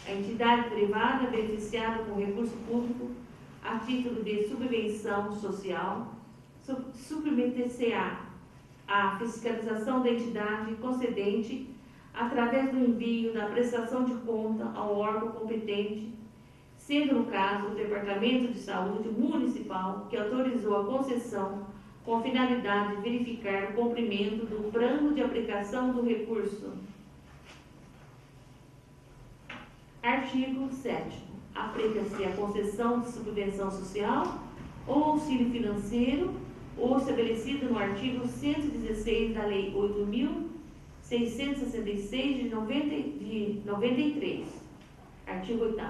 A entidade privada beneficiada com recurso público a título de subvenção social submeter-se-á à fiscalização da entidade concedente através do envio da prestação de conta ao órgão competente, sendo no caso o Departamento de Saúde Municipal que autorizou a concessão com a finalidade de verificar o cumprimento do plano de aplicação do recurso. Artigo 7º. Aplica-se a concessão de subvenção social ou auxílio financeiro ou estabelecido no artigo 116 da Lei 8.666 de 93. Artigo 8º.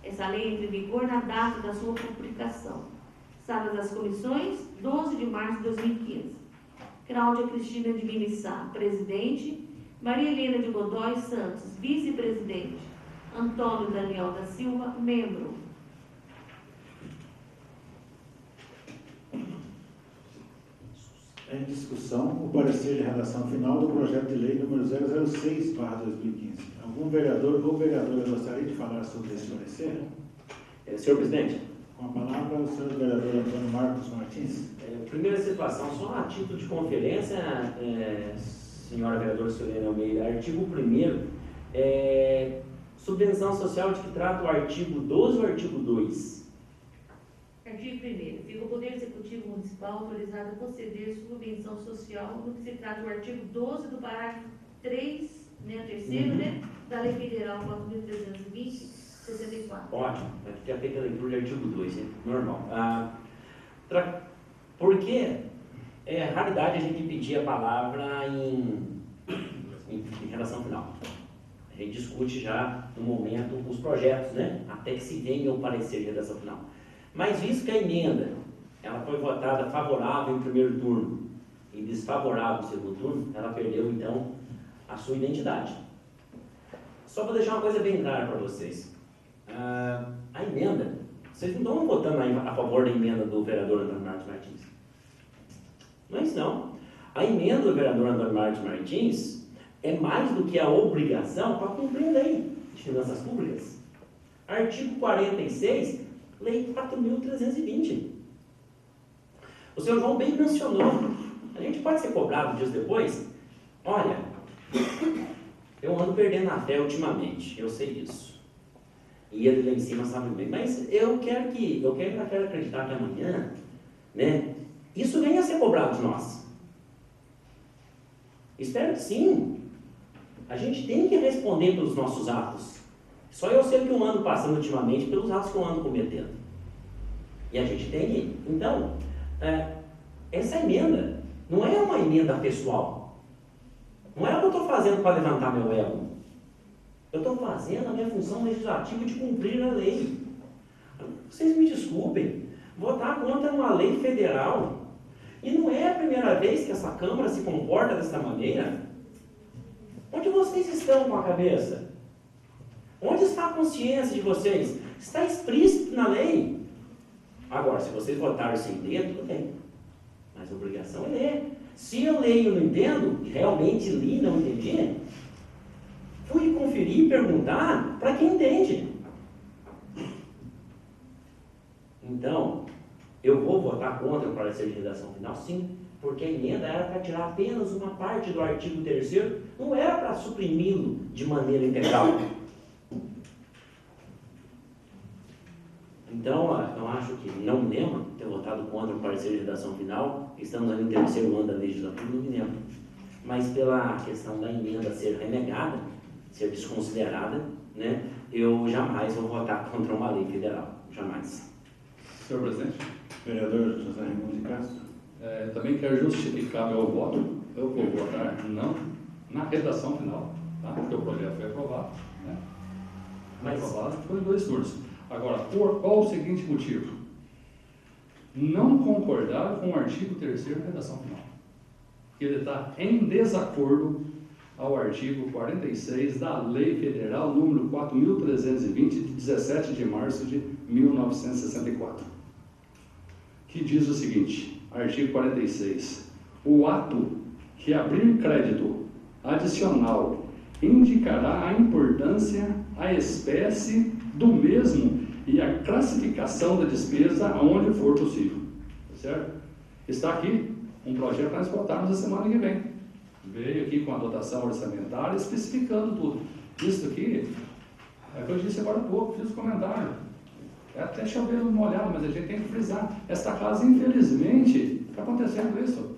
Essa lei entra em vigor na data da sua publicação. Sala das Comissões, 12 de março de 2015. Cláudia Cristina de Minissá, presidente. Maria Helena de Godoy Santos, vice-presidente. Antônio Daniel da Silva, membro. Em discussão, o parecer de redação final do projeto de lei número 006/2015. Algum vereador ou vereadora gostaria de falar sobre esse parecer? Senhor presidente. Com a palavra, o senhor vereador Antônio Marcos Martins. Primeira situação, só a título de conferência, senhora vereadora Silene Almeida, artigo 1º, subvenção social de que trata o artigo 12 ou artigo 2? Artigo 1º. Fica o Poder Executivo Municipal autorizado a conceder subvenção social no que se trata do artigo 12 do parágrafo 3, terceiro, da Lei Federal 4.320/64. Ótimo, aqui já feita a leitura de artigo 2, normal. Porque é raridade a gente pedir a palavra em redação final. A gente discute já no momento os projetos, até que se venha o parecer de redação final. Mas visto que a emenda ela foi votada favorável em primeiro turno e desfavorável no segundo turno, ela perdeu então a sua identidade. Só para deixar uma coisa bem clara para vocês. A emenda, vocês não estão votando a favor da emenda do vereador Antônio Marcos Martins. Não é isso não. A emenda do vereador Antônio Marcos Martins é mais do que a obrigação para cumprir a lei de finanças públicas. Artigo 46, Lei 4.320. O senhor João bem mencionou, a gente pode ser cobrado dias depois. Olha, eu ando perdendo a fé ultimamente, eu sei disso. E ele lá em cima sabe bem, mas eu quero acreditar que amanhã, isso venha a ser cobrado de nós. Espero que sim. A gente tem que responder pelos nossos atos. Só eu sei o que eu ando passando ultimamente pelos atos que eu ando cometendo. E a gente tem que... Então, Essa emenda não é uma emenda pessoal. Não é o que eu estou fazendo para levantar meu ego. Eu estou fazendo a minha função legislativa de cumprir a lei. Vocês me desculpem, votar contra uma lei federal, e não é a primeira vez que essa Câmara se comporta dessa maneira. Onde vocês estão com a cabeça? Onde está a consciência de vocês? Está explícito na lei. Agora, se vocês votaram sem ler, tudo bem. Mas a obrigação é ler. Se eu leio e não entendo, realmente li e não entendi, fui conferir e perguntar para quem entende. Então, eu vou votar contra o parecer de redação final, sim, porque a emenda era para tirar apenas uma parte do artigo 3º, não era para suprimi-lo de maneira integral. Então, eu acho que não me lembro ter votado contra o parecer de redação final, estamos ali no terceiro ano da legislatura, não me lembro. Mas pela questão da emenda ser renegada, ser desconsiderada, né, eu jamais vou votar contra uma lei federal, jamais. Senhor presidente, Vereador José Raimundo de Castro. também quero justificar meu voto. Eu vou votar não na redação final, tá? Porque o projeto foi aprovado, né? Mas- Aprovado, ficou em 2 turnos. Agora, por qual o seguinte motivo? Não concordar com o artigo 3º da redação final. Ele está em desacordo ao artigo 46 da Lei Federal número 4.320, de 17 de março de 1964, que diz o seguinte, artigo 46, o ato que abrir crédito adicional indicará a importância, a espécie do mesmo e a classificação da despesa aonde for possível, certo? Está aqui um projeto para nós votarmos na semana que vem. Veio aqui com a dotação orçamentária especificando tudo. Isso aqui, é o que eu disse agora há pouco, fiz um comentário. É até chover uma olhada, mas a gente tem que frisar. Esta casa, infelizmente, está acontecendo isso,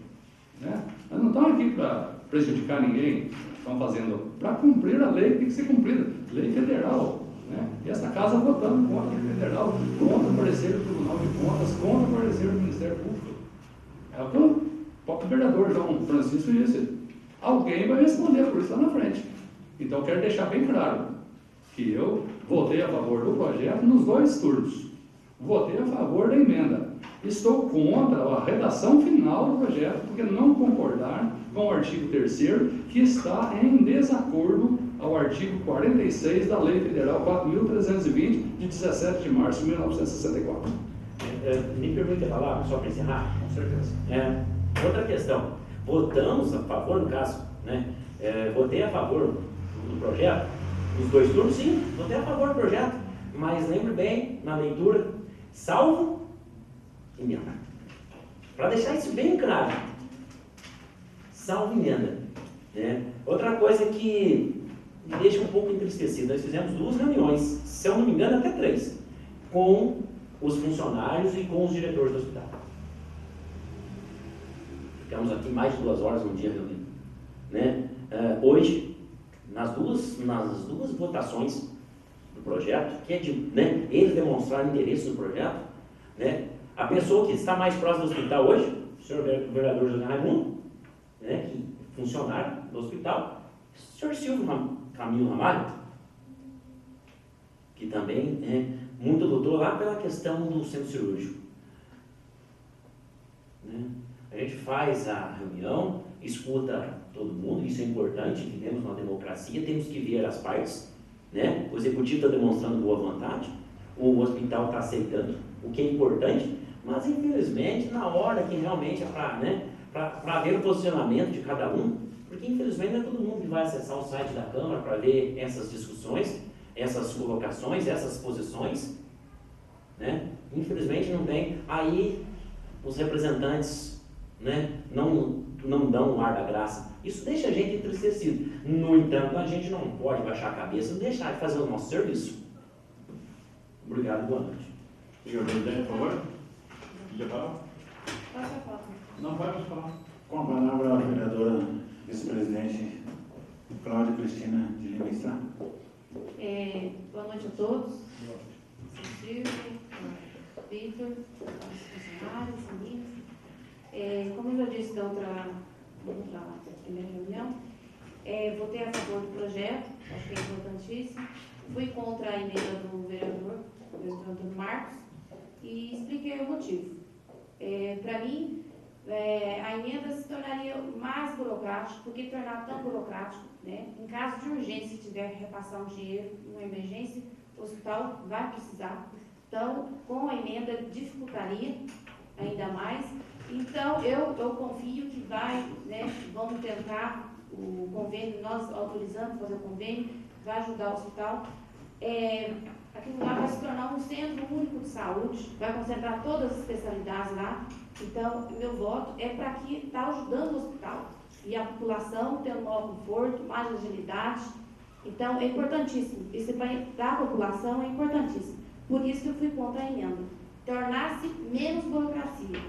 né? Nós não estamos aqui para prejudicar ninguém, estamos fazendo para cumprir a lei que tem que ser cumprida, lei federal, né? E essa casa votando contra a lei federal, contra o parecer do Tribunal de Contas, contra o parecer do Ministério Público. É o que o próprio vereador João Francisco disse. Alguém vai responder por isso lá na frente. Então, eu quero deixar bem claro que eu votei a favor do projeto nos 2 turnos. Votei a favor da emenda. Estou contra a redação final do projeto, porque não concordar com o artigo 3º, que está em desacordo ao artigo 46 da Lei Federal 4.320, de 17 de março de 1964. Me permite a palavra, só para encerrar? Com certeza. Outra questão. Votamos a favor, no caso, né? Votei a favor do projeto. Os 2 turnos, sim, votei a favor do projeto. Mas lembre bem, na leitura, salvo emenda. Para deixar isso bem claro. Salvo emenda. Né? Outra coisa que me deixa um pouco entristecido. Nós fizemos 2 reuniões, se eu não me engano, até 3, com os funcionários e com os diretores do hospital. Ficamos aqui mais de 2 horas um dia reunindo. Né? Hoje, nas duas votações do projeto, que é de, né, eles demonstraram interesse no projeto, né? A pessoa que está mais próxima do hospital hoje, o senhor vereador José Raimundo, né, que é funcionário do hospital, o senhor Silvio Camilo Ramalho, que também muito lutou lá pela questão do centro cirúrgico. Né? A gente faz a reunião, escuta todo mundo, isso é importante, vivemos uma democracia, temos que ver as partes, né? O executivo está demonstrando boa vontade, o hospital está aceitando, o que é importante, mas infelizmente na hora que realmente é para ver o posicionamento de cada um, porque infelizmente não é todo mundo que vai acessar o site da Câmara para ver essas discussões, essas colocações, essas posições, né? Infelizmente não tem, aí os representantes, né, não dão o ar da graça. Isso deixa a gente entristecido. No entanto, a gente não pode baixar a cabeça e deixar de fazer o nosso serviço. Obrigado, boa noite. Senhor presidente, por favor. Já fala? Passa a foto. Não pode falar. Com a palavra, a vereadora vice-presidente Cláudia Cristina de Lima Estrada. Boa noite a todos. Silvio, Vitor, os funcionários, meninos. Como eu já disse da outra primeira reunião, votei a favor do projeto, acho que é importantíssimo. Fui contra a emenda do vereador Antônio Marcos e expliquei o motivo. Para mim, a emenda se tornaria mais burocrática, porque tornar tão burocrático, né? Em caso de urgência, se tiver que repassar um dinheiro, uma emergência, o hospital vai precisar. Então, com a emenda, dificultaria ainda mais. Então, eu confio que vamos tentar o convênio, nós autorizando fazer o convênio, vai ajudar o hospital. Aquilo lá vai se tornar um centro único de saúde, vai concentrar todas as especialidades lá. Então, meu voto é para que está ajudando o hospital e a população tendo maior conforto, mais agilidade. Então, é importantíssimo. Isso para a população é importantíssimo. Por isso que eu fui contra a emenda. Tornar-se menos burocracia.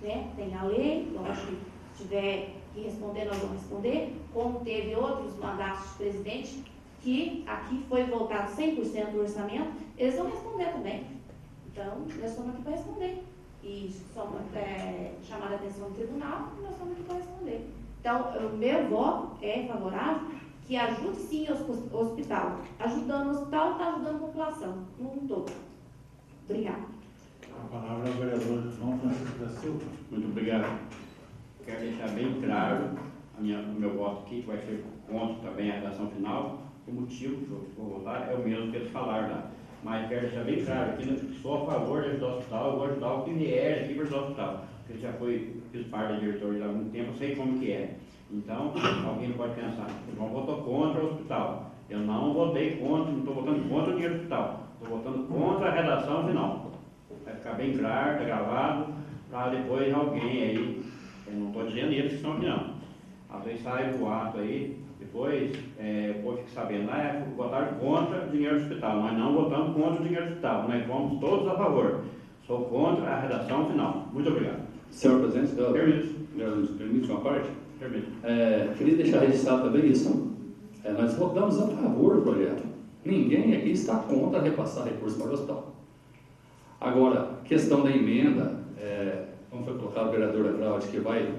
Né? Tem a lei, lógico que se tiver que responder, nós vamos responder, como teve outros mandatos de presidente, que aqui foi voltado 100% do orçamento, eles vão responder também. Então, nós estamos aqui para responder. E somos chamada a atenção do tribunal, e nós estamos aqui para responder. Então, o meu voto é favorável, que ajude sim o hospital. Ajudando o hospital, está ajudando a população, no mundo todo. Obrigada. A palavra é o vereador João Francisco da Silva. Muito obrigado. Quero deixar bem claro o meu voto aqui, que vai ser contra também a redação final. O motivo que eu vou votar é o mesmo que eles falaram lá. Mas quero deixar bem claro que sou a favor de ajudar o hospital, eu vou ajudar o que vier aqui para ajudar o hospital. Porque já fiz parte da diretoria há algum tempo, eu sei como que é. Então, alguém pode pensar, o João votou contra o hospital. Eu não votei contra, não estou votando contra o dinheiro do hospital. Estou votando contra a redação final. Vai ficar bem claro, está gravado, para depois alguém aí, eu não estou dizendo eles que estão aqui não. Às vezes sai o ato aí, depois o povo fica sabendo, votaram contra o dinheiro do hospital. Nós não votamos contra o dinheiro do hospital, nós fomos todos a favor. Sou contra a redação final. Muito obrigado. Senhor presidente, permite uma parte? Permite. Queria deixar registrado também isso. Nós votamos a favor do projeto. Ninguém aqui está contra repassar recursos para o hospital. Agora, questão da emenda, como foi colocado o vereador da Cláudia, que vai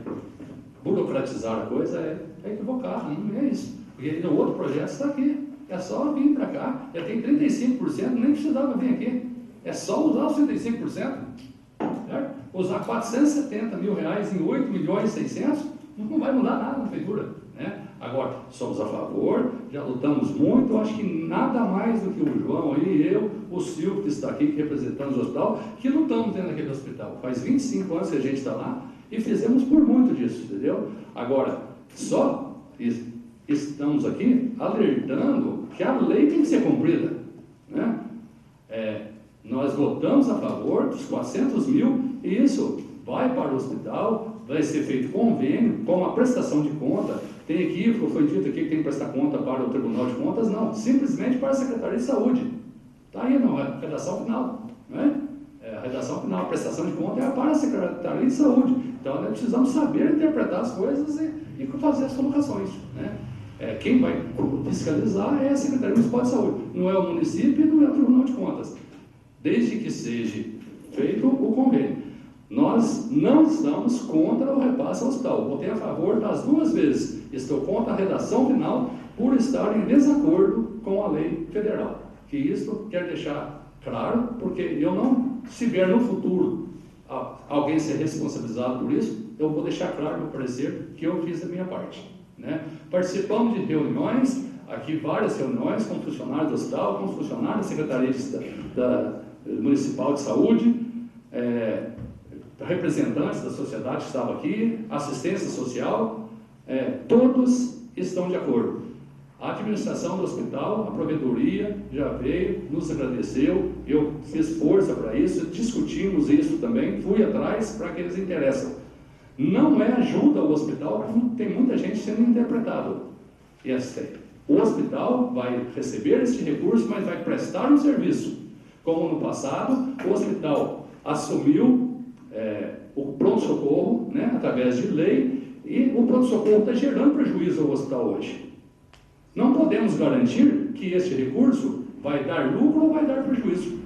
burocratizar a coisa, é equivocado, não é isso. Porque o outro projeto está aqui, é só vir para cá, já tem 35%, nem precisava vir aqui. É só usar os 35%, certo? Usar 470 mil reais em 8.600.000, não vai mudar nada na prefeitura, né? Agora, somos a favor, já lutamos muito, acho que nada mais do que o João aí, eu, o Silvio que está aqui, que representamos o hospital, que lutamos dentro daquele hospital. Faz 25 anos que a gente está lá e fizemos por muito disso, entendeu? Agora, só estamos aqui alertando que a lei tem que ser cumprida, né? Nós votamos a favor dos 400 mil e isso vai para o hospital, vai ser feito convênio com a prestação de conta. Tem equívoco, foi dito aqui que tem que prestar conta para o Tribunal de Contas, não, simplesmente para a Secretaria de Saúde. Está aí na redação final, né? A redação final, a prestação de conta é para a Secretaria de Saúde. Então nós precisamos saber interpretar as coisas e fazer as colocações, né? Quem vai fiscalizar é a Secretaria Municipal de Saúde, não é o município e não é o Tribunal de Contas, desde que seja feito o convênio. Nós não estamos contra o repasse ao hospital. Votei a favor das duas vezes. Estou contra a redação final por estar em desacordo com a lei federal. Que isso quero deixar claro, porque eu não, se vier no futuro alguém ser responsabilizado por isso, eu vou deixar claro no parecer que eu fiz a minha parte, né? Participamos de reuniões, aqui várias reuniões com funcionários do hospital, com funcionários da Secretaria Municipal de Saúde, representantes da sociedade que estavam aqui, assistência social, todos estão de acordo. A administração do hospital, a provedoria já veio, nos agradeceu, eu fiz força para isso, discutimos isso também, fui atrás para que eles interessam. Não é ajuda ao hospital, como tem muita gente sendo interpretado. O hospital vai receber este recurso, mas vai prestar um serviço. Como no passado, o hospital assumiu o pronto-socorro, né, através de lei, e o pronto-socorro está gerando prejuízo ao hospital hoje. Não podemos garantir que este recurso vai dar lucro ou vai dar prejuízo.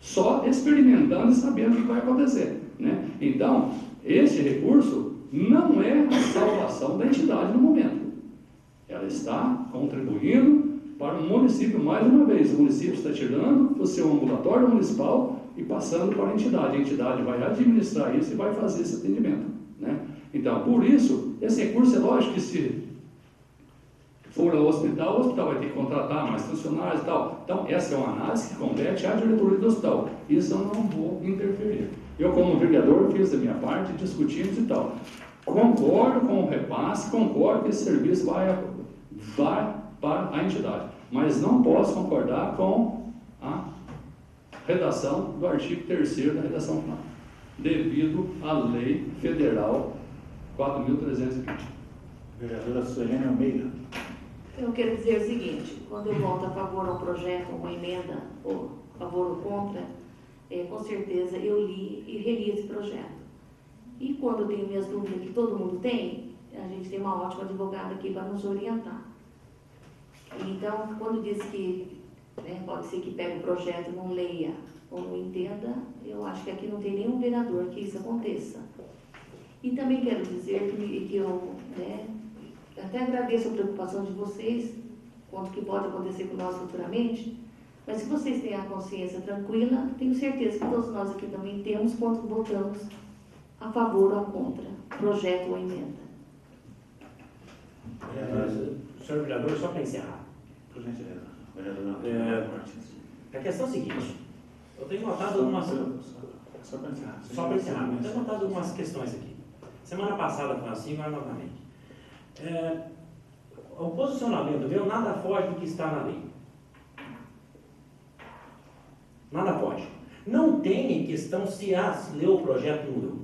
Só experimentando e sabendo o que vai acontecer, né? Então, Esse recurso não é a salvação da entidade no momento. Ela está contribuindo para o município mais uma vez. O município está tirando o seu ambulatório municipal e passando para a entidade. A entidade vai administrar isso e vai fazer esse atendimento, né? Então, por isso, esse recurso é lógico que se for ao hospital, o hospital vai ter que contratar mais funcionários e tal. Então, essa é uma análise que compete à diretoria do hospital. Isso eu não vou interferir. Eu, como vereador, fiz a minha parte, discutimos e tal. Concordo com o repasse, concordo que esse serviço vai para a entidade. Mas não posso concordar com a redação do artigo 3º da redação final, devido à lei federal 4.320. Vereadora Suelene Almeida. Eu quero dizer o seguinte, quando eu voto a favor ao projeto, uma emenda, ou a favor ou contra, com certeza eu li e reli esse projeto. E quando eu tenho minhas dúvidas, que todo mundo tem, a gente tem uma ótima advogada aqui para nos orientar. Então, quando diz que pode ser que pegue o projeto, não leia ou não entenda, eu acho que aqui não tem nenhum vereador que isso aconteça. E também quero dizer que eu até agradeço a preocupação de vocês, quanto que pode acontecer com nós futuramente, mas se vocês têm a consciência tranquila, tenho certeza que todos nós aqui também temos quanto votamos a favor ou contra projeto ou emenda. Senhor vereador, só para encerrar. Por gentileza. Vereadora Martins. A questão é a seguinte, eu tenho notado algumas... Só para encerrar. Só para encerrar, eu tenho notado algumas questões aqui. Semana passada foi assim, agora novamente. O posicionamento meu nada foge do que está na lei. Nada foge. Não tem questão se leu o projeto ou não leu.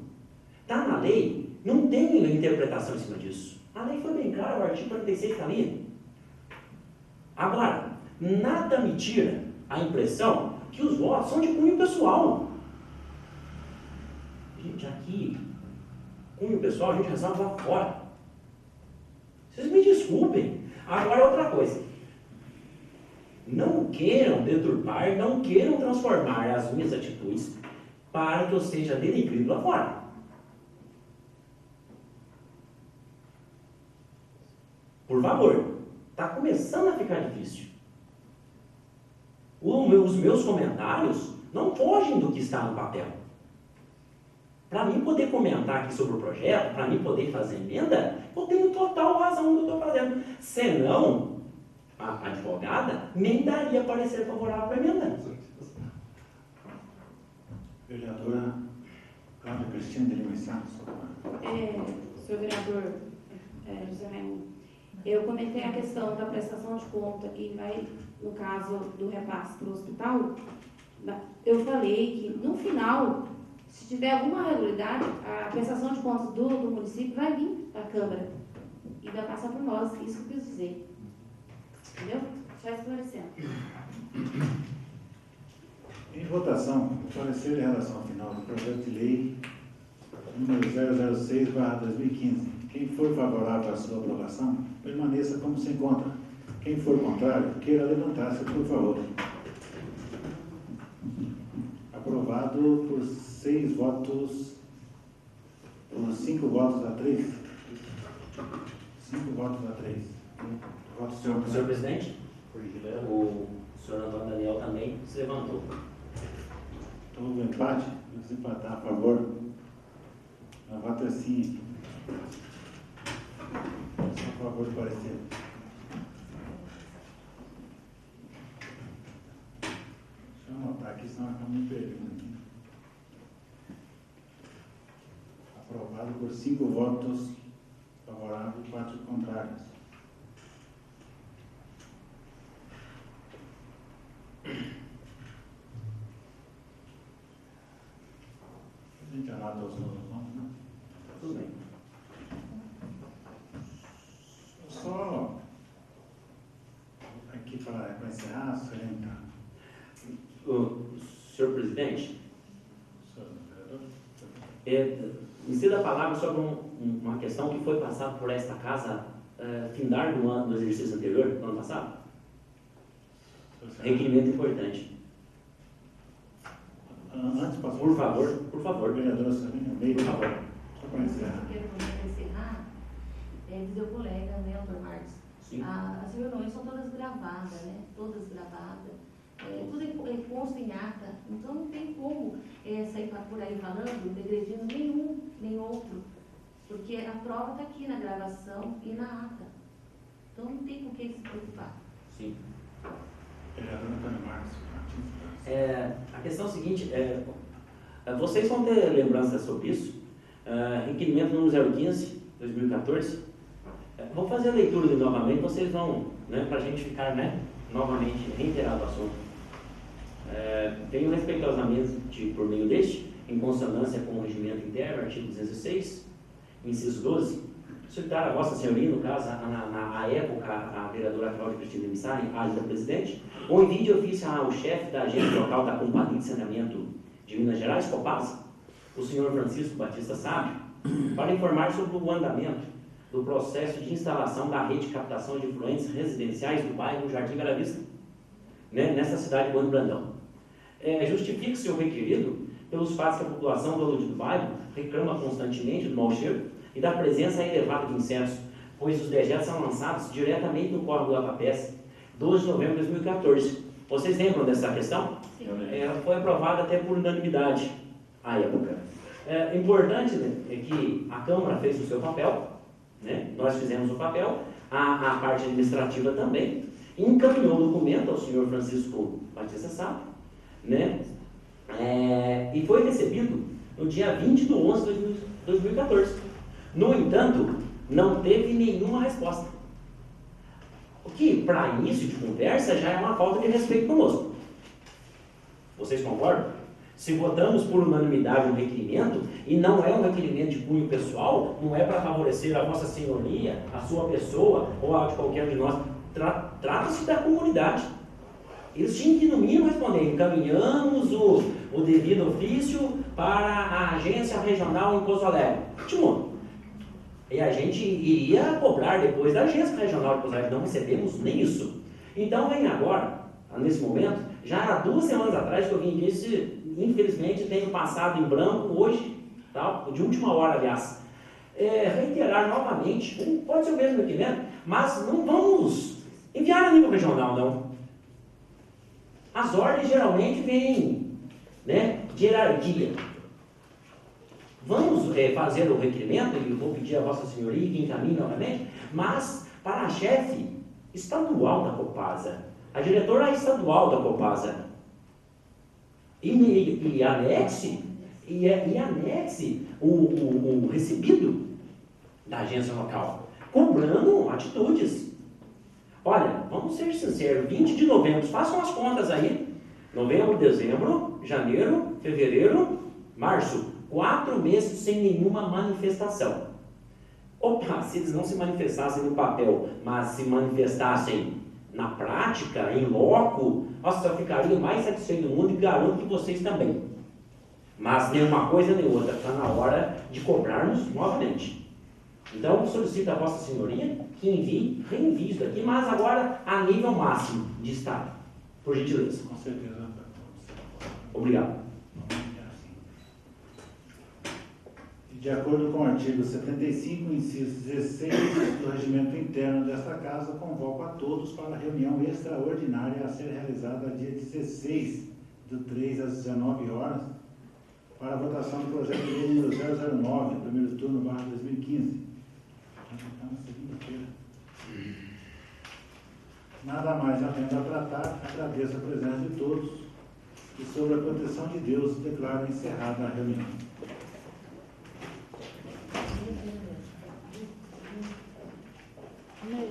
Está na lei, não tem interpretação em cima disso. A lei foi bem clara, o artigo 46 está ali. Agora, nada me tira a impressão que os votos são de cunho pessoal. Gente, aqui, cunho pessoal, a gente resolve lá fora. Vocês me desculpem. Agora, outra coisa. Não queiram deturpar, não queiram transformar as minhas atitudes para que eu seja denegrido lá fora. Por favor, está começando a ficar difícil. Os meus comentários não fogem do que está no papel. Para mim poder comentar aqui sobre o projeto, para mim poder fazer emenda, eu tenho total razão do que eu estou fazendo. Senão, a advogada nem daria parecer favorável para a emenda. Vereadora Cláudia Cristina de Lima Santos. Senhor vereador José Raimundo, eu comentei a questão da prestação de conta que vai, no caso do repasse para o hospital, eu falei que no final, se tiver alguma irregularidade, a prestação de contas do município vai vir para a Câmara e vai passar por nós, isso que eu quis dizer. Entendeu? Só esclarecendo. Em votação, o parecer de relação final do projeto de lei número 006/2015. Quem for favorável à sua aprovação, permaneça como se encontra. Quem for contrário, queira levantar-se, por favor. Aprovado por 6 votos, por 5 votos a 3. 5 votos a 3. Voto, Senhor presidente, o senhor Antônio Daniel também se levantou. Então, o empate, vamos empatar a favor. O voto é sim. Só a favor do parecer. Deixa eu anotar aqui, senão acaba me perdendo aqui. Aprovado por 5 votos favoráveis e 4 contrários. A gente anota os nomes, não? Tudo bem. Só aqui para encerrar, Senhor presidente, me ceda a palavra sobre uma questão que foi passada por esta casa findar do ano do exercício anterior, do ano passado. Requerimento importante. Antes, Por favor, vereadora Sabine Almeida, por favor. Para encerrar. Eu quero encerrar, dizer ao colega, né, doutor Marcos, Sim. as reuniões são todas gravadas, né? Todas gravadas. Tudo consta em ata, então não tem como sair por aí falando, degredindo nenhum, nem outro, porque a prova está aqui na gravação e na ata. Então não tem com que se preocupar. Sim. Vereador Antônio Marcos. A questão é a seguinte, vocês vão ter lembrança sobre isso, requerimento número 015, 2014, vou fazer a leitura de novamente, vocês vão, né, para a gente ficar, né, novamente reiterado o assunto. Tenho respeitosamente, por meio deste, em consonância com o regimento interno, artigo 206, inciso 12, solicitar a Vossa Senhoria, no caso, na época, a vereadora Cláudia Cristina Missari, área presidente, o envio de ofício ao chefe da agência local da Companhia de Saneamento de Minas Gerais, Copasa, o senhor Francisco Batista Sábio, para informar sobre o andamento do processo de instalação da rede de captação de efluentes residenciais do bairro Jardim Bela Vista, né, nessa cidade de Bueno Brandão. Justifique-se o requerido pelos fatos que a população do aludido bairro reclama constantemente do mau cheiro e da presença elevada de insetos, pois os dejetos são lançados diretamente no córrego do Apapés, 12 de novembro de 2014. Vocês lembram dessa questão? Sim. Foi aprovada até por unanimidade à época. Importante, né, é que a Câmara fez o seu papel, né, nós fizemos o papel, a parte administrativa também, encaminhou o documento ao senhor Francisco Batista Sábio, né, e foi recebido no dia 20 de 11 de 2014. No entanto, não teve nenhuma resposta. O que, para início de conversa, já é uma falta de respeito conosco. Vocês concordam? Se votamos por unanimidade um requerimento, e não é um requerimento de cunho pessoal, não é para favorecer a Vossa Senhoria, a sua pessoa, ou a de qualquer de nós, trata-se da comunidade. Eles tinham que, no mínimo, responder: encaminhamos o devido ofício para a agência regional em Pouso Alegre. Último. E a gente iria cobrar depois da agência regional de Pouso Alegre. Não recebemos nem isso. Então, vem agora, nesse momento, já há 2 semanas atrás que eu vim aqui, infelizmente tenho passado em branco hoje, tá? De última hora, aliás. Reiterar novamente, pode ser o mesmo requerimento, mas não vamos enviar a nível regional, não. As ordens geralmente vêm, né, de hierarquia. Vamos fazer o requerimento, e vou pedir a Vossa Senhoria que encaminhe novamente, mas para a chefe estadual da Copasa, a diretora estadual da Copasa, e anexe o recebido da agência local, cobrando atitudes. Olha, vamos ser sinceros, 20 de novembro, façam as contas aí, novembro, dezembro, janeiro, fevereiro, março, 4 meses sem nenhuma manifestação. Opa, se eles não se manifestassem no papel, mas se manifestassem na prática, em loco, nossa, eu ficaria mais satisfeito do mundo e garanto que vocês também. Mas nem uma coisa nem outra, está na hora de cobrarmos novamente. Então, solicito a Vossa Senhoria que reenvie isso daqui, mas agora a nível máximo de Estado. Por gentileza. Com certeza. Obrigado. De acordo com o artigo 75, inciso 16 do regimento interno desta Casa, convoco a todos para a reunião extraordinária a ser realizada dia 16 de 3 às 19 horas, para a votação do projeto de lei número 009, primeiro turno, barra 2015. Então, na segunda-feira. Nada mais havendo a tratar, agradeço a presença de todos e, sobre a proteção de Deus, declaro encerrada a reunião. Amém.